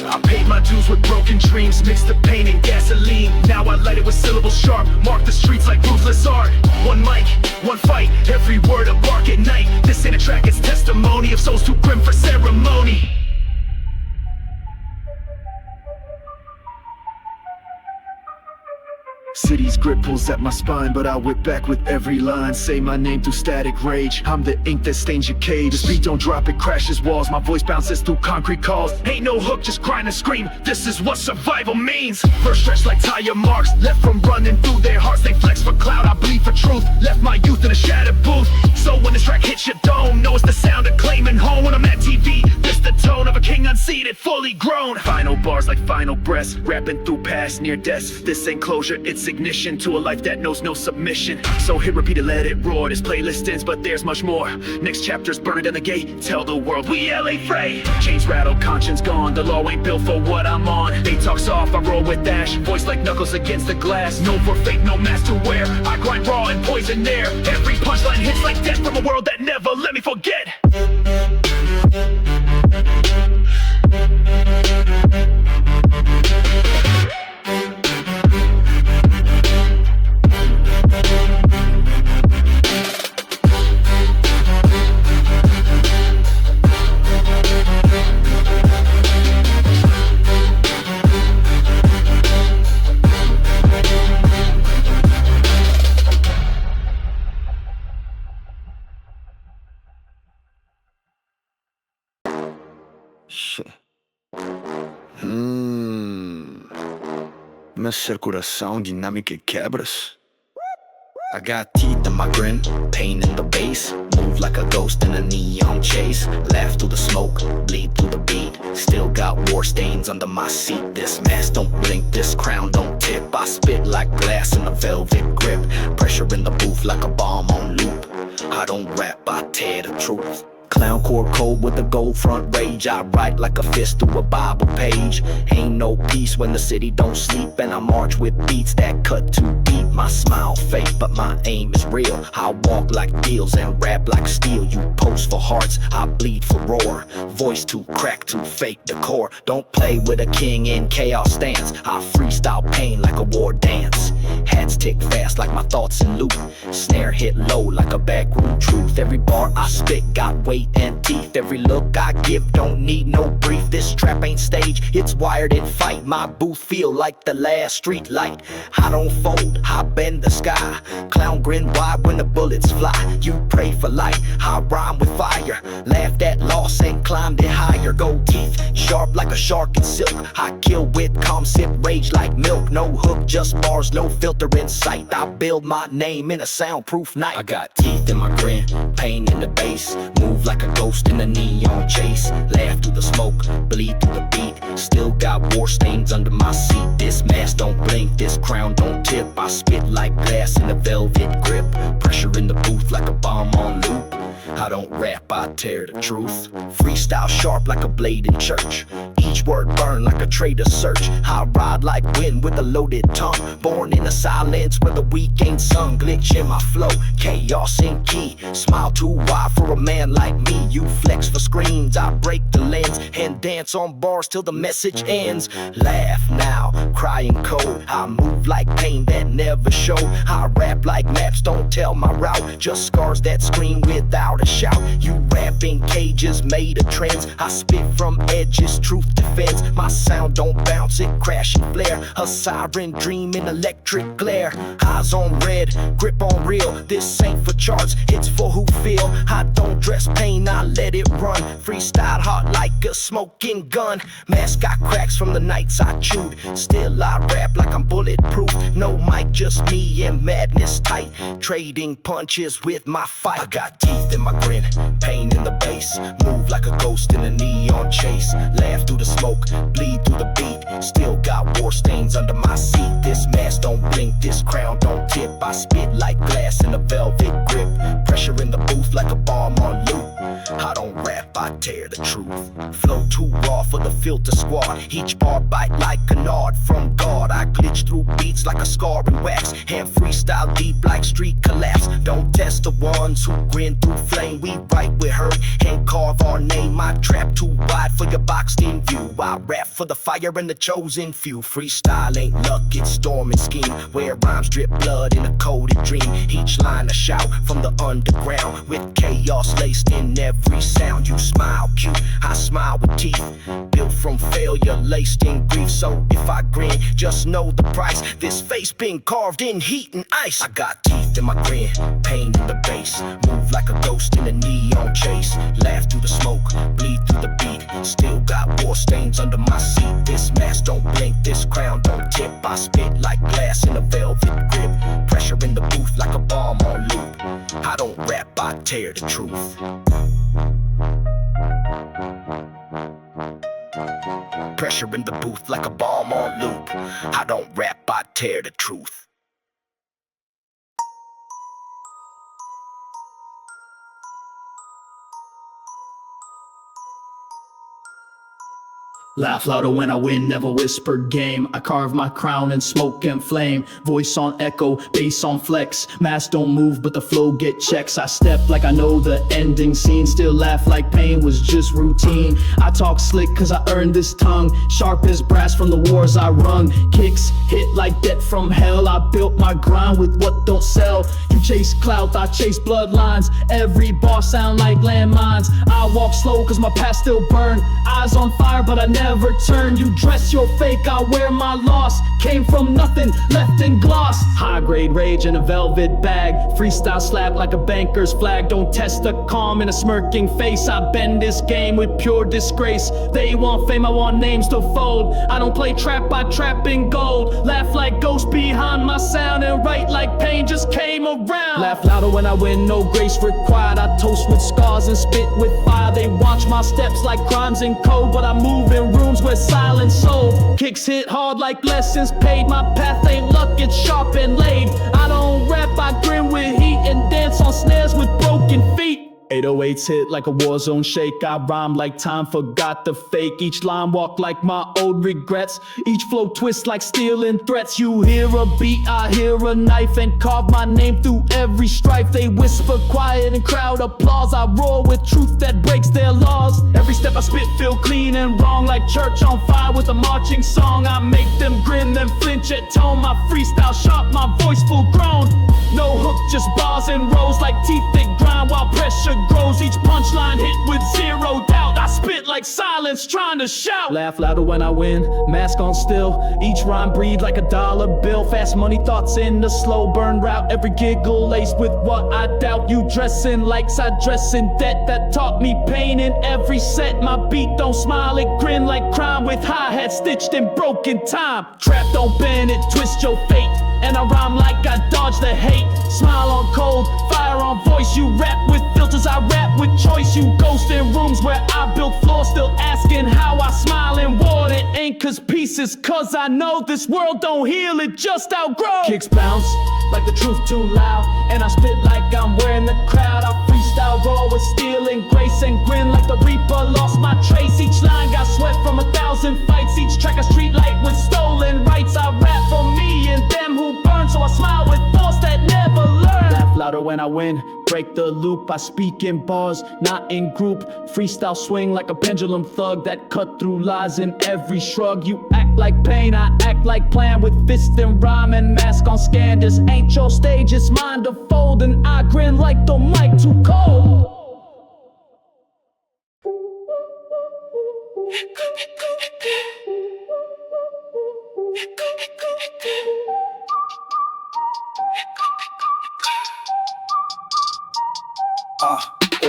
I paid my dues with broken dreams, mixed the pain and gasoline. Now I light it with syllables sharp, mark the streets like ruthless art. One mic, one fight, every word a bark at night. This ain't a track, it's testimony of souls too grim for ceremony. City's grip pulls at my spine, but I whip back with every line. Say my name through static rage, I'm the ink that stains your cage. This beat don't drop, it crashes walls, my voice bounces through concrete calls. Ain't no hook, just grind and scream, this is what survival means. First stretch like tire marks, left from running through their hearts. They flex for clout, I bleed for truth, left my youth in a shattered booth. So when this track hits your dome, know it's the sound of claiming home. When I'm at TV, this the tone of a king unseated, fully grown. Final bars like final breaths, rapping through past near deaths. This ain't closure, it's ignition to a life that knows no submission. So hit repeat and let it roar. This playlist ends, but there's much more. Next chapter's burned in the gate, tell the world we LA fray. Chains rattle, conscience gone, the law ain't built for what I'm on. They talk soft, I roll with ash, voice like knuckles against the glass. No for fake, no master wear, I grind raw and poison air. Every punchline hits like death from a world that never let me forget. Mexer coração, dinâmica e quebras. I got teeth in my grin, pain in the bass. Move like a ghost in a neon chase. Laugh through the smoke, bleed through the beat. Still got war stains under my seat. This mask don't blink, this crown don't tip. I spit like glass in a velvet grip. Pressure in the booth like a bomb on loop. I don't rap, I tear the truth. Clown core code with a gold front rage. I write like a fist through a Bible page. Ain't no peace when the city don't sleep. And I march with beats that cut too deep. My smile fake, but my aim is real. I walk like deals and rap like steel. You post for hearts, I bleed for roar. Voice too cracked, too fake decor. Don't play with a king in chaos stance. I freestyle pain like a war dance. Hats tick fast like my thoughts in loop. Snare hit low like a backroom truth. Every bar I spit got weight and teeth. Every look I give don't need no brief. This trap ain't stage, it's wired in fight. My booth feel like the last street light. I don't fold, I bend the sky. Clown grin wide when the bullets fly. You pray for light, I rhyme with fire. Laughed at loss and climbed it higher. Gold teeth, sharp like a shark in silk. I kill with calm, sip rage like milk. No hook, just bars, no filter in sight. I build my name in a soundproof night. I got teeth in my grin, pain in the bass. Move like a ghost in a neon chase. Laugh through the smoke, bleed through the beat. Still got war stains under my seat. This mask don't blink, this crown don't tip. I spit like glass in a velvet grip. Pressure in the booth like a bomb on loop. I don't rap, I tear the truth. Freestyle sharp like a blade in church. Each word burn like a traitor search. I ride like wind with a loaded tongue. Born in a silence where the weak ain't sung. Glitch in my flow, chaos in key. Smile too wide for a man like me. You flex for screens, I break the lens. And dance on bars till the message ends. Laugh now, crying cold. I move like pain that never show. I rap like maps, don't tell my route. Just scars that scream without a shout. You rap in cages made of trends. I spit from edges, truth defends. My sound don't bounce, it crash and flare. A siren dream in electric glare. Eyes on red, grip on real. This ain't for charts, it's for who feel. I don't dress pain, I let it run. Freestyle hot like a smoking gun. Mask got cracks from the nights I chewed. Still I rap like I'm bulletproof. No mic, just me and madness tight. Trading punches with my fight. I got teeth in my grin, pain in the bass. Move like a ghost in a neon chase. Laugh through the smoke, bleed through the beat. Still got war stains under my seat. This mask don't blink, this crown don't tip. I spit like glass in a velvet grip. Pressure in the booth like a bomb on loop. I don't rap, I tear the truth. Flow too raw for the filter squad. Each bar bite like a nod from God. I glitch through beats like a scar and wax. And freestyle deep like street collapse. Don't test the ones who grin through flame. We write with hurt and carve our name. My trap too wide for your boxed in view. I rap for the fire and the chosen few. Freestyle ain't luck, it's storm and scheme. Where rhymes drip blood in a coded dream. Each line a shout from the underground. With chaos laced in every sound. You smile cute, I smile with teeth. Built from failure, laced in grief. So if I grin, just know the price. This face been carved in heat and ice. I got teeth in my grin, pain in the bass. Move like a ghost in a neon chase. Laugh through the smoke, bleed through the beat. Still got war stains under my seat. This mask don't blink, this crown don't tip. I spit like glass in a velvet grip. Pressure in the booth like a bomb on loop. I don't rap, I tear the truth. Pressure in the booth like a bomb on loop. I don't rap, I tear the truth. Laugh louder when I win, never whisper game. I carve my crown in smoke and flame. Voice on echo, bass on flex. Mask don't move, but the flow get checks. I step like I know the ending scene. Still laugh like pain was just routine. I talk slick cause I earned this tongue. Sharp as brass from the wars I run. Kicks hit like debt from hell. I built my grind with what don't sell. You chase clout, I chase bloodlines. Every bar sound like landmines. I walk slow cause my past still burn. Eyes on fire but I never turn. You dress your fake, I wear my loss. Came from nothing, left in gloss. High grade rage in a velvet bag. Freestyle slap like a banker's flag. Don't test the calm in a smirking face. I bend this game with pure disgrace. They want fame, I want names to fold. I don't play trap, I trap in gold. Laugh like ghosts behind my sound. And write like pain just came around. Laugh louder when I win, no grace required. I toast with scars and spit with fire. They watch my steps like crimes in code. But I move in rooms where silence sold. Kicks hit hard like lessons paid. My path ain't luck, it's sharp and laid. I don't rap, I grin with heat and dance on snares with broken feet. 808s hit like a war zone shake. I rhyme like time forgot the fake. Each line walk like my old regrets. Each flow twist like stealing threats. You hear a beat, I hear a knife. And carve my name through every strife. They whisper quiet and crowd applause. I roar with truth that breaks their laws. Every step I spit feel clean and wrong. Like church on fire with a marching song. I make them grin, then flinch at tone. My freestyle sharp, my voice full grown. No hook, just bars and rows. Like teeth that grind while pressure grows. Each punchline hit with zero doubt. I spit like silence trying to shout. Laugh louder when I win, mask on still. Each rhyme breathe like a dollar bill. Fast money thoughts in the slow burn route. Every giggle laced with what I doubt. You dress in likes, I dress in debt. That taught me pain in every set. My beat don't smile, it grin like crime. With hi-hat stitched in broken time. Trap don't bend, it twist your fate. And I rhyme like I dodge the hate. Smile on cold, fire on voice. You rap with filters, I rap with choice. You ghost in rooms where I built floors. Still asking how I smile in war. It ain't cause pieces, cause I know this world don't heal, it just outgrows. Kicks bounce like the truth too loud. And I spit like I'm wearing the crowd. I freestyle raw with steel and grace. And grin like the reaper lost my trace. Each line got sweat from 1,000 fights. Each track a street light with stolen rights. I rap for me and them who burn. So I smile with force that never learn. Laugh louder when I win, break the loop. I speak in bars, not in group. Freestyle swing like a pendulum thug that cut through lies in every shrug. You act like pain, I act like plan. With fist and rhyme and mask on scan. This ain't your stage, it's mine to fold. And I grin like the mic too cold.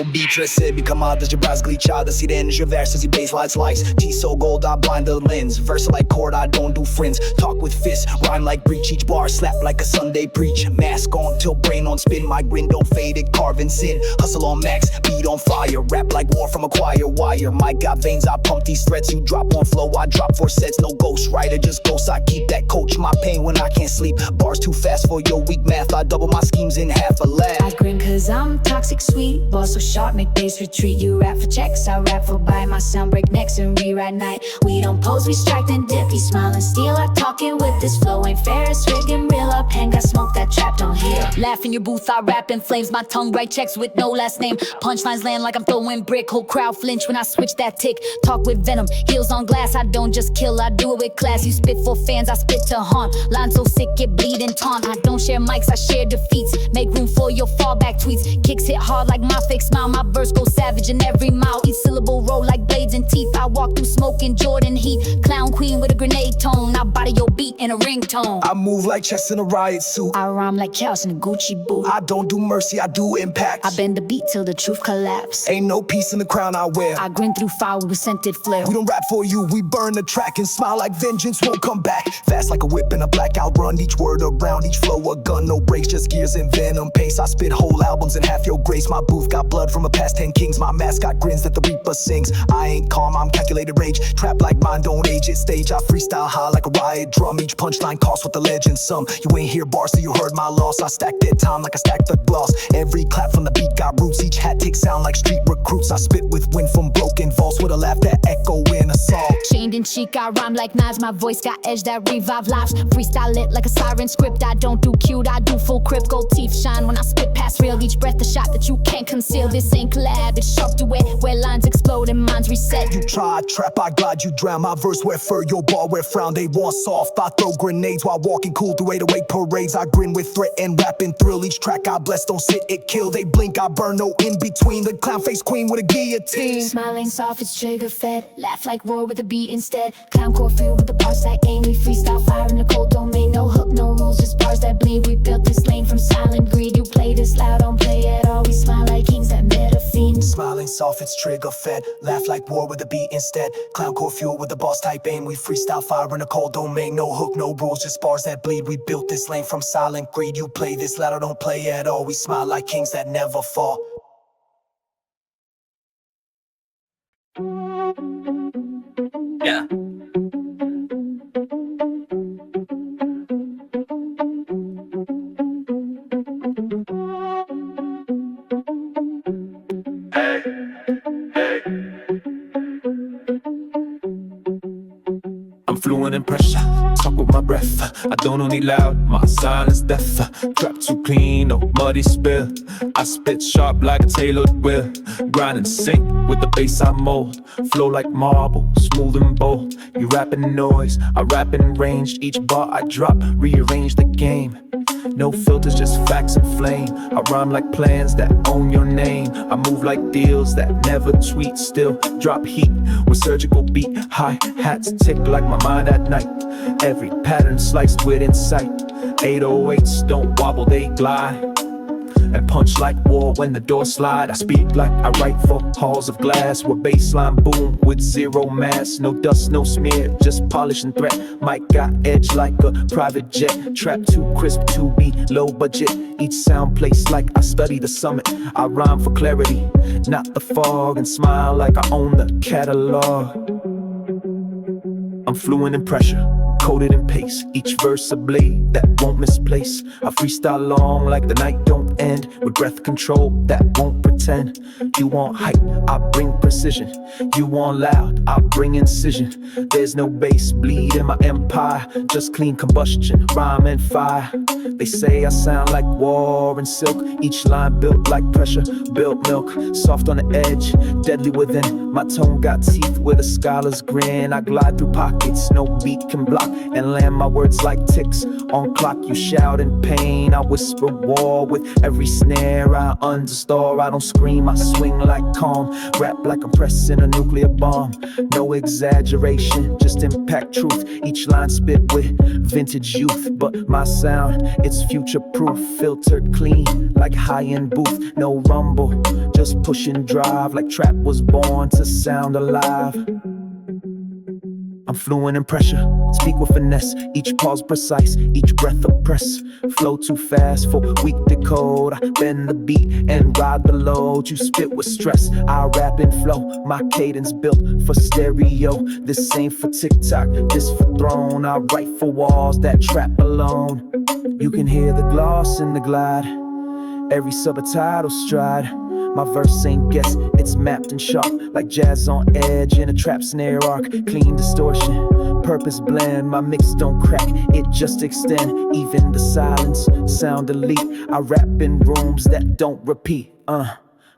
Obitrese bir kamada biraz glitchada Sirenci versus baseline slice T-so gold I blind the lens Versa like chord I don't do friends Talk with fists Rhyme like breach Each bar slap like a Sunday preach Mask on till brain on spin My grin don't fade it carving sin Hustle on max Beat on fire Rap like war from a choir wire Mic got veins I pump these threats You drop on flow I drop 4 sets No ghost writer just ghost I keep that coach My pain when I can't sleep Bars too fast for your weak math I double my schemes in half a laugh I grin cause I'm toxic sweet Ball so sharp make days retreat You rap for checks I rap for buy My sound break necks and rewrite night We don't pose we strike then dip You smile and steal I talking with this flow Ain't fair it's rigging real up Hang got smoke that trap don't heal Laugh in your booth, I rap in flames My tongue write checks with no last name Punchlines land like I'm throwing brick Whole crowd flinch when I switch that tick Talk with venom, heels on glass I don't just kill, I do it with class You spit for fans, I spit to haunt Lines so sick, it bleed and taunt I don't share mics, I share defeats Make room for your fallback tweets Kicks hit hard like my fake smile My verse goes savage in every mouth Each syllable roll like blades and teeth I walk through smoke in Jordan heat Clown queen with a grenade tone I body your beat in a ringtone I move like chess in a riot suit I rhyme like chaos in a Gucci boot I don't do mercy, I do impact I bend the beat till the truth collapse Ain't no peace in the crown I wear I grin through fire with scented flare We don't rap for you, we burn the track And smile like vengeance won't come back Fast like a whip in a blackout run Each word around, each flow a gun No brakes, just gears and venom pace I spit whole albums in half your grace My booth got blood from a past 10 kings My mascot grins that the reaper sings I ain't calm, I'm calculated rage Trap like mine, don't age it stage I freestyle high like a riot drum Each punchline costs what the legend sum You ain't hear bars so you heard my loss I stack dead time like I stack the gloss Every clap from the beat got roots Each hat takes sound like street recruits I spit with wind from broken vaults With a laugh that echo in a song Chained in cheek, I rhyme like knives My voice got edge that revive lives Freestyle lit like a siren script I don't do cute, I do full crypt Gold teeth shine when I spit past real Each breath a shot that you can't conceal This ain't collab, it's sharp duet Where lines explode and minds reset You try, trap, I glide, you drown My verse wear fur, your bar wear frown They want soft, I throw grenades While walking cool through 808 parades I grin with threat and rap and thrill Each track I bless, don't sit, it kill They blink, I burn, no in between The clown face queen with a guillotine Smiling soft, it's trigger fed Laugh like roar with a beat instead Clown core feel with the bars that aim We freestyle fire in the cold domain No hook, no rules, just bars that bleed We built this lane from silent greed You play this loud, don't play at all We smile like kings that met a fiend Smiling soft, it's trigger fed Laugh like war with a beat instead Clown core fuel with the boss type aim We freestyle fire in a cold domain No hook, no rules, just bars that bleed We built this lane from silent greed You play this loud, don't play at all We smile like kings that never fall Yeah. I'm fluent in pressure, talk with my breath. I don't need loud, my silence death. Trap too clean, no muddy spill. I spit sharp like a tailored wheel. Grind and sync with the bass I mold. Flow like marble, smooth and bold. You rap in noise, I rap in range. Each bar I drop, rearrange the game. No filters, just facts and flame. I rhyme like plans that own your name. I move like deals that never tweet. Still drop heat with surgical beat. Hi-hats tick like my mind at night. Every pattern sliced with insight. 808s don't wobble, they glide. And punch like war when the door slide. I speak like I write for halls of glass. Where baseline boom with zero mass. No dust, no smear, just polish and threat. Mic got edge like a private jet. Trap too crisp to be low budget. Each sound placed like I study the summit. I rhyme for clarity, not the fog. And smile like I own the catalog. I'm fluent in pressure, coated in pace. Each verse a blade that won't misplace. I freestyle long like the night don't end. With breath control that won't pretend. You want height, I bring precision. You want loud, I bring incision. There's no bass, bleed in my empire. Just clean combustion, rhyme and fire. They say I sound like war and silk. Each line built like pressure, built milk. Soft on the edge, deadly within. My tone got teeth with a scholar's grin. I glide through pockets, no beat can block. and land my words like ticks. On clock you shout in pain, I whisper war with every snare I understore. I don't scream, I swing like calm, rap like I'm pressing a nuclear bomb. No exaggeration, just impact truth. Each line spit with vintage youth, but my sound, it's future proof. Filtered clean like high-end booth. No rumble, just push and drive like trap was born to sound alive. I'm fluent in pressure, speak with finesse. Each pause precise, each breath oppress. Flow too fast for weak decode. I bend the beat and ride the load. You spit with stress, I rap in flow. My cadence built for stereo. This ain't for TikTok, this for throne. I write for walls that trap alone. You can hear the gloss in the glide, every subtitle stride. My verse ain't guess, it's mapped and sharp, like jazz on edge in a trap snare arc. Clean distortion, purpose blend. My mix don't crack, it just extend. Even the silence, sound elite. I rap in rooms that don't repeat.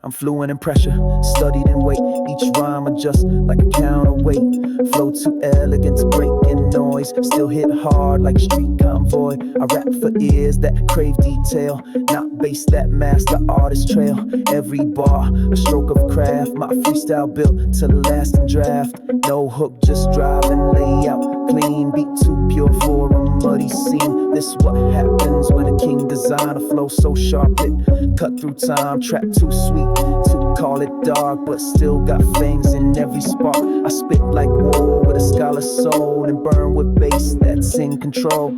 I'm fluent in pressure, studied in weight. Each rhyme adjusts like a counterweight. Flow too elegant to break in noise. Still hit hard like street convoy. I rap for ears that crave detail, not bass that mask the artist trail. Every bar, a stroke of craft. My freestyle built to last and draft. No hook, just drive and lay out clean. Beat too pure for a muddy scene. This what happens when a king design a flow so sharp it cut through time. Trap too sweet to call it dark, but still got fangs in every spark. I spit like war with a scholar's soul and burn with bass that's in control.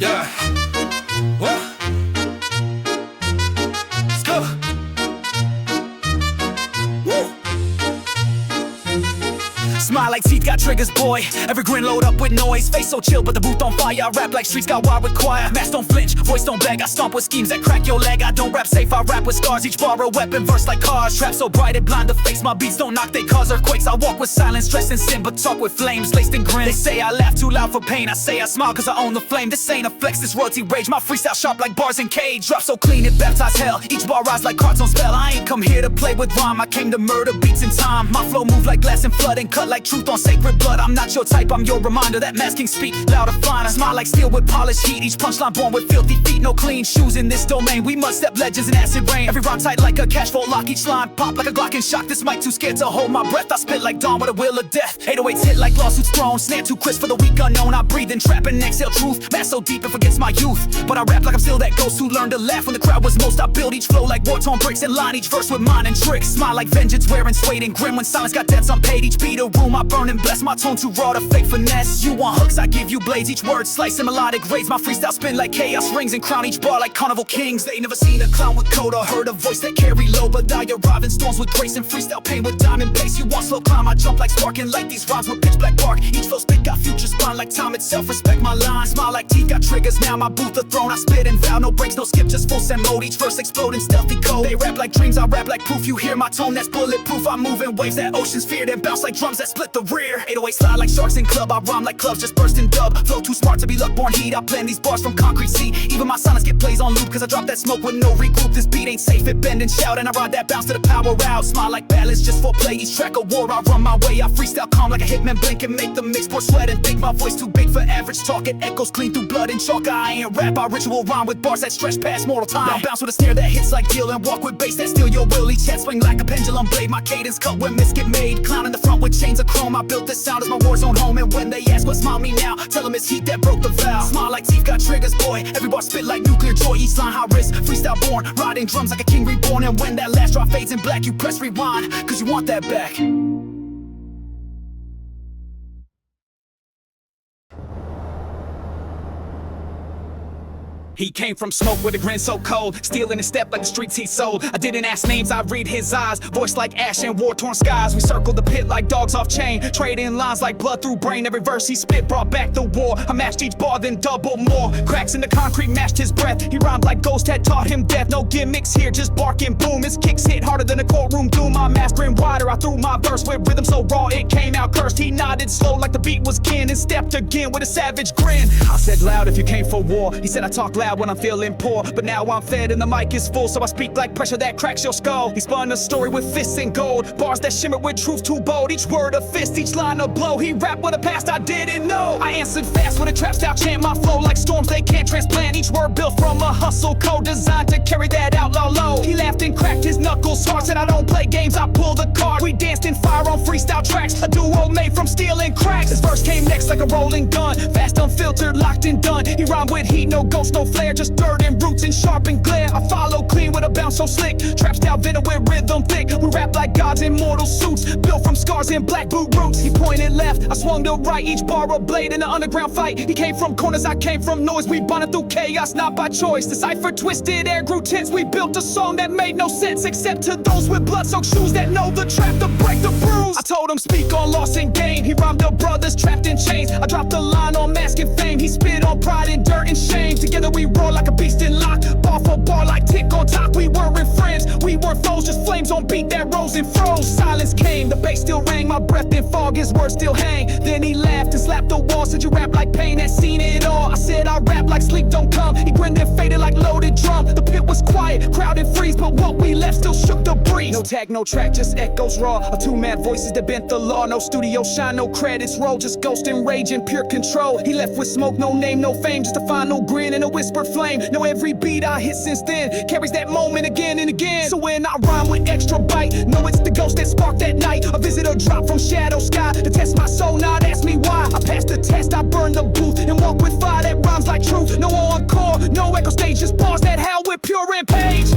Yeah. What? Let's go. Woo. Smile like teeth got triggers, boy. Every grin load up with noise. Face so chill, but the booth on fire. I rap like streets got wired with choir. Mask don't flinch, voice don't beg. I stomp with schemes that crack your leg. I don't rap safe, I rap with scars. Each bar a weapon, verse like cars. Trap so bright it blind the face. My beats don't knock, they cause earthquakes. I walk with silence, dressed in sin, but talk with flames laced in grin. They say I laugh too loud for pain. I say I smile cause I own the flame. This ain't a flex, this royalty rage. My freestyle sharp like bars in cage. Drop so clean it baptize hell. Each bar rise like cards on spell. I ain't come here to play with rhyme, I came to murder beats in time. My flow move like glass and flood and cut like truth on sacred blood. I'm not your type, I'm your reminder that masking speak louder, finer. Smile like steel with polished heat. Each punchline born with filthy feet. No clean shoes in this domain. We must step legends in acid rain. Every rhyme tight like a cash vault lock. Each line pop like a Glock and shock. This mic too scared to hold my breath. I spit like dawn with a will of death. 808s hit like lawsuits thrown. Snare too crisp for the weak unknown. I breathe and trap and exhale truth. Mass so deep it forgets my youth. But I rap like I'm still that ghost who learned to laugh when the crowd was most. I build each flow like war-torn bricks and line each verse with mine and tricks. Smile like vengeance wearing suede and grim. When silence got debts unpaid. Each beat a room I burn and bless. My tone too raw to fake finesse. You want hooks, I give you blades. Each word slice and melodic raids. My freestyle spin like chaos rings and crown each bar like carnival kings. They never seen a clown with code or heard a voice that carry low, but I arrive in storms with grace and freestyle pain with diamond bass. You want slow climb, I jump like spark and light these rhymes with pitch black bark. Each flow spit got future spine like time itself. Respect my line, smile like teeth got triggers. Now my booth a throne. I spit and vow, no breaks, no skip, just full send mode. Each verse explode in stealthy code. They rap like dreams, I rap like proof. You hear my tone, that's bulletproof. I move in waves that oceans fear, then bounce like drums that split the rear. 808 slide like sharks in club. I rhyme like clubs just burst in dub. Flow too smart to be luck-born heat. I blend these bars from concrete seed. Even my silence get plays on loop, cause I drop that smoke with no regroup. This beat ain't safe, it bend and shout, and I ride that bounce to the power out. Smile like balance just for play. Each track a war, I run my way. I freestyle calm like a hitman blink and make the mix pour sweat and think my voice too big for average talk. It echoes clean through blood and chalk. I ain't rap, I ritual rhyme with bars that stretch past mortal time. Now bounce with a snare that hits like deal and walk with bass that steal your will. Each head swing like a pendulum blade. My cadence cut when myths get made. Clown in the front with chains of chrome. I built this sound as my war zone home, and when they ask what smile me now, tell them it's heat that broke the vow. Smile like teeth got triggers, boy. Every bar spit like nuclear joy. Each line high risk, freestyle born. Riding drums like a king reborn. And when that last drop fades in black, you press rewind, cause you want that back. He came from smoke with a grin so cold, stealing his step like the streets he sold. I didn't ask names, I read his eyes, voice like ash and war-torn skies. We circled the pit like dogs off chain, trading lines like blood through brain. Every verse he spit brought back the war. I matched each bar, then double more. Cracks in the concrete matched his breath. He rhymed like Ghost had taught him death. No gimmicks here, just barking boom. His kicks hit harder than a courtroom doom. I'm mastering wider, I threw my verse with rhythm so raw it came out cursed. He nodded slow like the beat was kin and stepped again with a savage grin. I said loud if you came for war. He said I talk loud when I'm feeling poor, but now I'm fed and the mic is full, so I speak like pressure that cracks your skull. He spun a story with fists and gold, bars that shimmer with truth too bold. Each word a fist, each line a blow. He rapped with a past I didn't know. I answered fast with a trap style chant. My flow like storms they can't transplant. Each word built from a hustle code designed to carry that outlaw low. He laughed and cracked his knuckles hard, said I don't play games, I pull the card. We danced in fire on freestyle tracks, a duo made from steel and cracks. His verse came next like a rolling gun, fast, unfiltered, locked and done. He rhymed with heat, no ghost, no flare, just dirt and roots and sharp and glare. I follow clean with a bounce so slick, trap style venom with rhythm thick. We rap like gods in mortal suits, built from scars and black boot roots. He pointed left, I swung to right, each bar a blade in an underground fight. He came from corners, I came from noise. We bonded through chaos, not by choice. The cipher twisted, air grew tense. We built a song that made no sense, except to those with blood-soaked shoes that know the trap to break the bruise. I told him speak on loss and gain. He rhymed up brothers trapped in chains. I dropped a line on mask and fame. He spit on pride and dirt and shame. Together we roar like a beast in lock, bar for bar like tick on top. We weren't friends, we weren't foes, just flames on beat that rose and froze. Silence came, the bass still rang, my breath in fog, his words still hang. Then he laughed and slapped the wall, said you rap like pain, had seen it all. I said I rap like sleep don't come. He grinned and faded like loaded drum. The pit was quiet, crowded freeze, but what we left still shook the breeze. No tag, no track, just echoes raw. Of two mad voices that bent the law. No studio shine, no credits roll, just ghost and rage and pure control. He left with smoke, no name, no fame, just a final grin and a whispered flame. Know every beat I hit since then carries that moment again and again. So when I rhyme with extra bite, know it's the ghost that sparked that night. A visitor dropped from shadow sky to test my soul, not ask me why. I passed the test, I burned the booth and walk with fire that rhymes like truth. No encore, no echo stage, just bars that howl with pure rampage.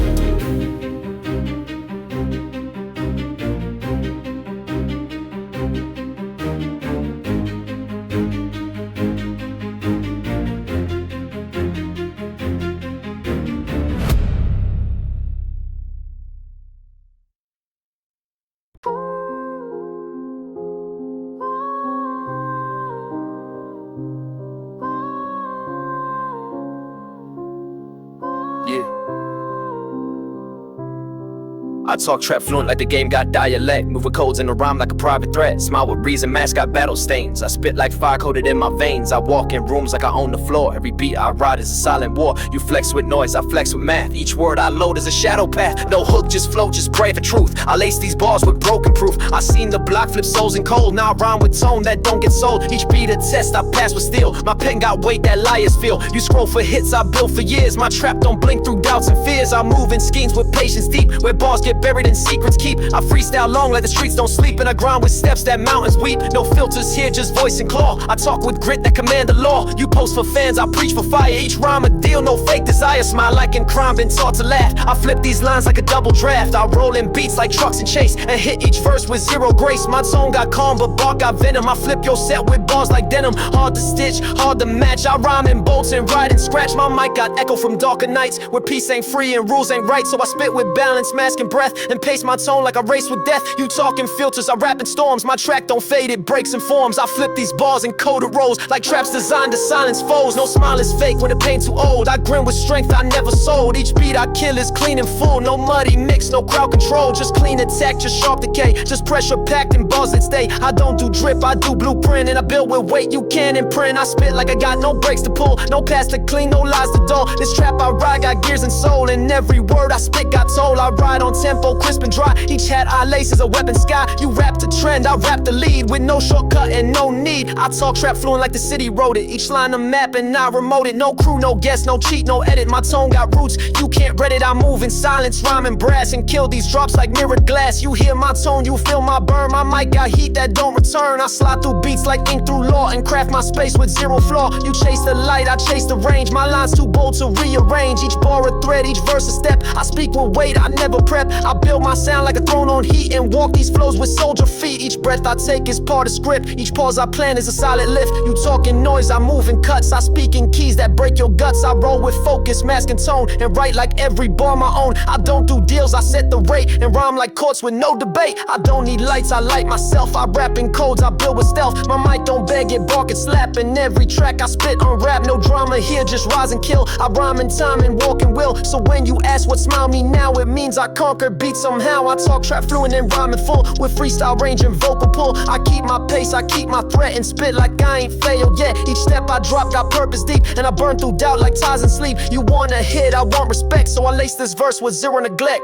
I talk trap fluent like the game got dialect. Move with codes in a rhyme like a private threat. Smile with reason, mask got battle stains. I spit like fire coated in my veins. I walk in rooms like I own the floor. Every beat I ride is a silent war. You flex with noise, I flex with math. Each word I load is a shadow path. No hook, just float, just pray for truth. I lace these bars with broken proof. I seen the block flip souls in cold. Now I rhyme with tone that don't get sold. Each beat a test, I pass with steel. My pen got weight that liars feel. You scroll for hits I built for years. My trap don't blink through doubts and fears. I move in schemes with patience deep, where bars get buried and secrets keep. I freestyle long like the streets don't sleep, and I grind with steps that mountains weep. No filters here, just voice and claw. I talk with grit that command the law. You post for fans, I preach for fire. Each rhyme a deal, no fake desire. Smile like in crime, been taught to laugh. I flip these lines like a double draft. I roll in beats like trucks and chase, and hit each verse with zero grace. My tone got calm, but bark got venom. I flip your set with bars like denim. Hard to stitch, hard to match. I rhyme in bolts and ride and scratch. My mic got echo from darker nights, where peace ain't free and rules ain't right. So I spit with balance, mask and breath, and pace my tone like I race with death. You talking filters, I rap in storms. My track don't fade, it breaks and forms. I flip these bars and coded rows like traps designed to silence foes. No smile is fake when the pain too old. I grin with strength I never sold. Each beat I kill is clean and full. No muddy mix, no crowd control. Just clean attack, just sharp decay. Just pressure packed and bars that stay. I don't do drip, I do blueprint. And I build with weight you can't imprint. I spit like I got no brakes to pull. No paths to clean, no lies to dull. This trap I ride got gears and soul. And every word I spit got told. I ride on tempo, crisp and dry. Each hat I lace is a weapon sky. You rap the trend, I rap the lead. With no shortcut and no need. I talk trap fluent like the city wrote it. Each line a map and I remote it. No crew, no guest, no cheat, no edit. My tone got roots, you can't read it. I move in silence, rhyme and brass, and kill these drops like mirrored glass. You hear my tone, you feel my burn. My mic got heat that don't return. I slide through beats like ink through law, and craft my space with zero flaw. You chase the light, I chase the range. My lines too bold to rearrange. Each bar a thread, each verse a step. I speak with weight, I never prep. I build my sound like a throne on heat and walk these flows with soldier feet. Each breath I take is part of script. Each pause I plan is a solid lift. You talking noise, I move in cuts. I speak in keys that break your guts. I roll with focus, mask and tone, and write like every bar my own. I don't do deals, I set the rate and rhyme like courts with no debate. I don't need lights, I light myself. I rap in codes, I build with stealth. My mic don't beg it, bark and slap. In every track I spit on rap, no drama here, just rise and kill. I rhyme in time and walk in will. So when you ask what smile me now, it means I conquer beats somehow. I talk trap fluent and rhyming full with freestyle range and vocal pull. I keep my pace, I keep my threat and spit like I ain't failed yet. Each step I drop got purpose deep, and I burn through doubt like ties and sleep. You want a hit, I want respect, so I lace this verse with zero neglect.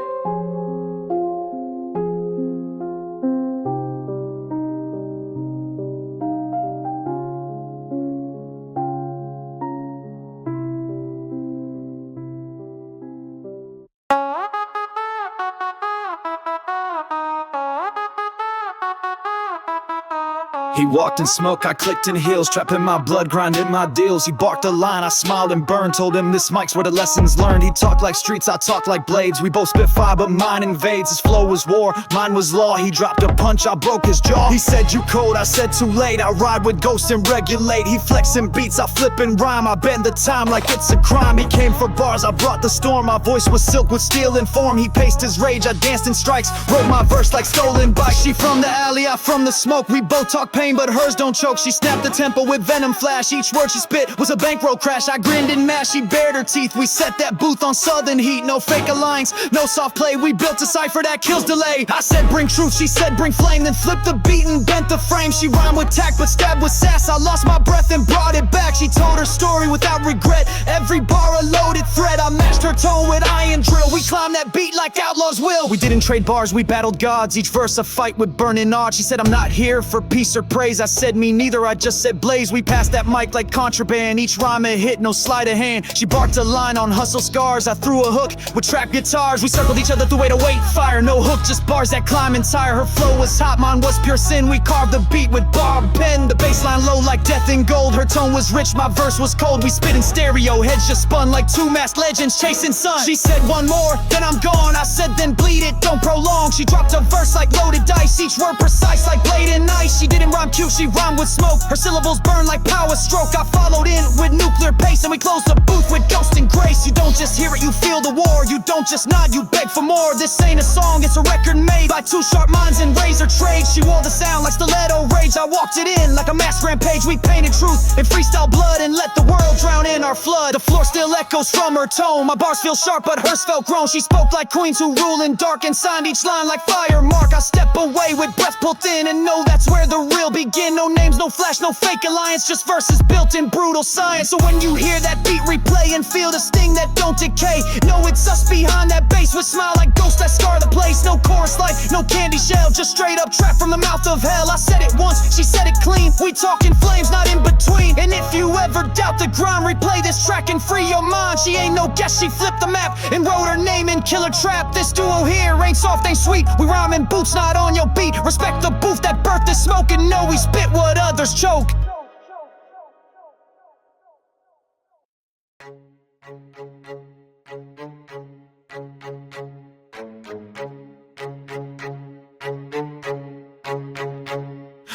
He walked in smoke, I clicked in heels, trapping my blood, grinding my deals. He barked a line, I smiled and burned, told him this mic's where the lessons learned. He talked like streets, I talk like blades. We both spit fire, but mine invades. His flow was war, mine was law. He dropped a punch, I broke his jaw. He said you cold, I said too late. I ride with ghosts and regulate. He flexing beats, I flip and rhyme. I bend the time like it's a crime. He came for bars, I brought the storm. My voice was silk with steel and form. He paced his rage, I danced in strikes. Wrote my verse like stolen bikes. She from the alley, I from the smoke. We both talk pain, but hers don't choke. She snapped the tempo with venom flash. Each word she spit was a bankroll crash. I grinned and mashed, she bared her teeth. We set that booth on southern heat. No fake lines, no soft play. We built a cipher that kills delay. I said bring truth, she said bring flame. Then flipped the beat and bent the frame. She rhymed with tact but stabbed with sass. I lost my breath and brought it back. She told her story without regret. Every bar a loaded thread. I matched her tone with iron drill. We climbed that beat like outlaws will. We didn't trade bars, we battled gods. Each verse a fight with burning odds. She said I'm not here for peace or praise. I said me neither, I just said blaze. We passed that mic like contraband. Each rhyme a hit, no sleight of hand. She barked a line on hustle scars. I threw a hook with trap guitars. We circled each other through 808 fire. No hook, just bars that climb and tire. Her flow was hot, mine was pure sin. We carved the beat with barb pen. The bassline low like death in gold. Her tone was rich, my verse was cold. We spit in stereo, heads just spun like two masked legends chasing sun. She said one more, then I'm gone. I said then bleed it, don't prolong. She dropped a verse like loaded dice. Each word precise like blade and ice. She didn't rhyme cute, she rhymed with smoke. Her syllables burn like power stroke. I followed in with nuclear pace, and we closed the booth with ghost and grace. You don't just hear it, you feel the war. You don't just nod, you beg for more. This ain't a song, it's a record made by two sharp minds in razor trade. She wore the sound like stiletto rage. I walked it in like a mass rampage. We painted truth in freestyle blood and let the world drown in our flood. The floor still echoes from her tone. My bars feel sharp, but hers felt grown. She spoke like queens who rule in dark and signed each line like fire mark. I step away with breath pulled thin and know that's where the real begin. No names, no flash, no fake alliance, just verses built in brutal science. So when you hear that beat replay and feel the sting that don't decay, know it's us behind that bass with smile like ghosts that scar the place. No chorus like no candy shell, just straight up trap from the mouth of hell. I said it once, she said it clean. We talking flames, not in between. And if you ever doubt the grind, replay this track and free your mind. She ain't no guest, she flipped the map and wrote her name in killer trap. This duo here ain't soft, ain't sweet. We rhyme in boots, not on your beat. Respect the booth that birthed this smoke and know we spit what others choke.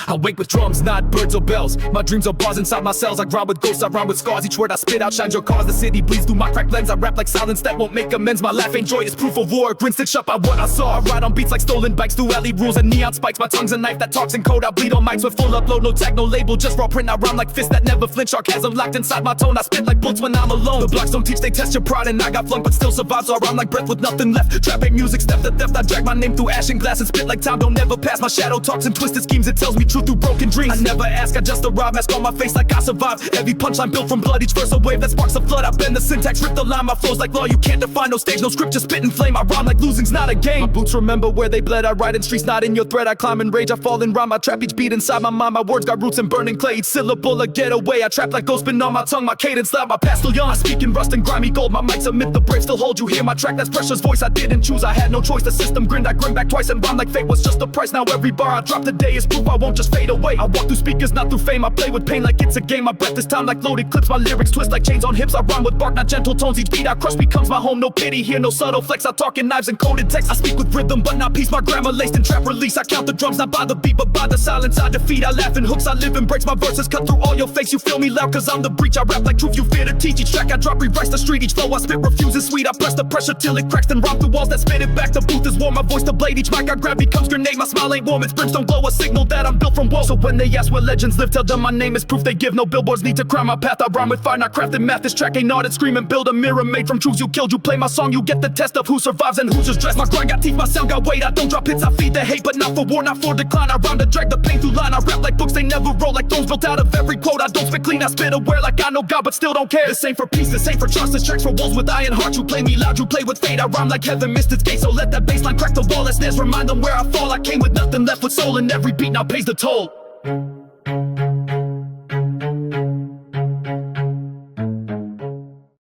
I wake with drums, not birds or bells. My dreams are bars inside my cells. I grind with ghosts, I rhyme with scars. Each word I spit outshines your cause. The city bleeds through my cracked lens. I rap like silence that won't make amends. My laugh ain't joy, it's proof of war. Grin stitched up by what I saw. I ride on beats like stolen bikes through alley rules and neon spikes. My tongue's a knife that talks in code. I bleed on mics with full upload, no tag, no label, just raw print. I rhyme like fists that never flinch. Sarcasm locked inside my tone. I spit like bolts when I'm alone. The blocks don't teach, they test your pride, and I got flung but still survive. So I rhyme like breath with nothing left. Trap ain't music, step to theft. I drag my name through ash and glass and spit like time don't never pass. My shadow talks in twisted schemes. It tells me truth through broken dreams. I never ask, I just arrive. Mask on my face like I survived. Every punchline built from blood, each verse a wave that sparks a flood. I bend the syntax, rip the line. My flow's like law, you can't define. No stage, no script, just spit and flame. I rhyme like losing's not a game. My boots remember where they bled. I ride in streets, not in your thread. I climb in rage, I fall in rhyme. I trap each beat inside my mind. My words got roots in burning clay. Each syllable a getaway. I trap like ghost spin on my tongue. My cadence loud, my past still young. I speak in rust and grimy gold. My mic's a myth, the brave still hold. You hear my track, that's pressure's voice. I didn't choose, I had no choice. The system grinned, I grinned back twice. And rhyme like fate was just the price. Now every bar I drop today is proof I won't just fade away. I walk through speakers, not through fame. I play with pain like it's a game. My breath this time like loaded clips. My lyrics twist like chains on hips. I rhyme with bark, not gentle tones. Each beat I crush becomes my home. No pity here, no subtle flex. I talk in knives and coded text. I speak with rhythm, but not peace. My grammar laced in trap release. I count the drums, not by the beat, but by the silence I defeat. I laugh in hooks, I live in breaks. My verses cut through all your fakes. You feel me loud, cause I'm the breach. I rap like truth, you fear to teach. Each track I drop rewrites the street. Each flow I spit refuses sweet. I press the pressure till it cracks, then rhyme through walls that spin it back. The booth is warm, my voice the blade. Each mic I grab becomes grenade. My smile ain't warm, it's brimstone glow. A signal that I'm built from woe. So when they ask where legends live, tell them my name is proof they give. No billboards need to crown my path. I rhyme with fire, not crafted math. This track ain't art, it's screaming. Build a mirror made from truths you killed. You play my song, you get the test of who survives and who's just dressed. My grind got teeth, my sound got weight. I don't drop hits, I feed the hate, but not for war, not for decline. I rhyme to drag the pain through line. I rap like books, they never roll like thrones built out of every quote. I don't spit clean, I spit aware like I know God, but still don't care. This ain't for peace, this ain't for trust. This track's for wolves with iron hearts. You play me loud, you play with fate. I rhyme like heaven missed its gate, so let that baseline crack the wall. As snares remind them where I fall. I came with nothing left with soul, and every beat now pays the toll.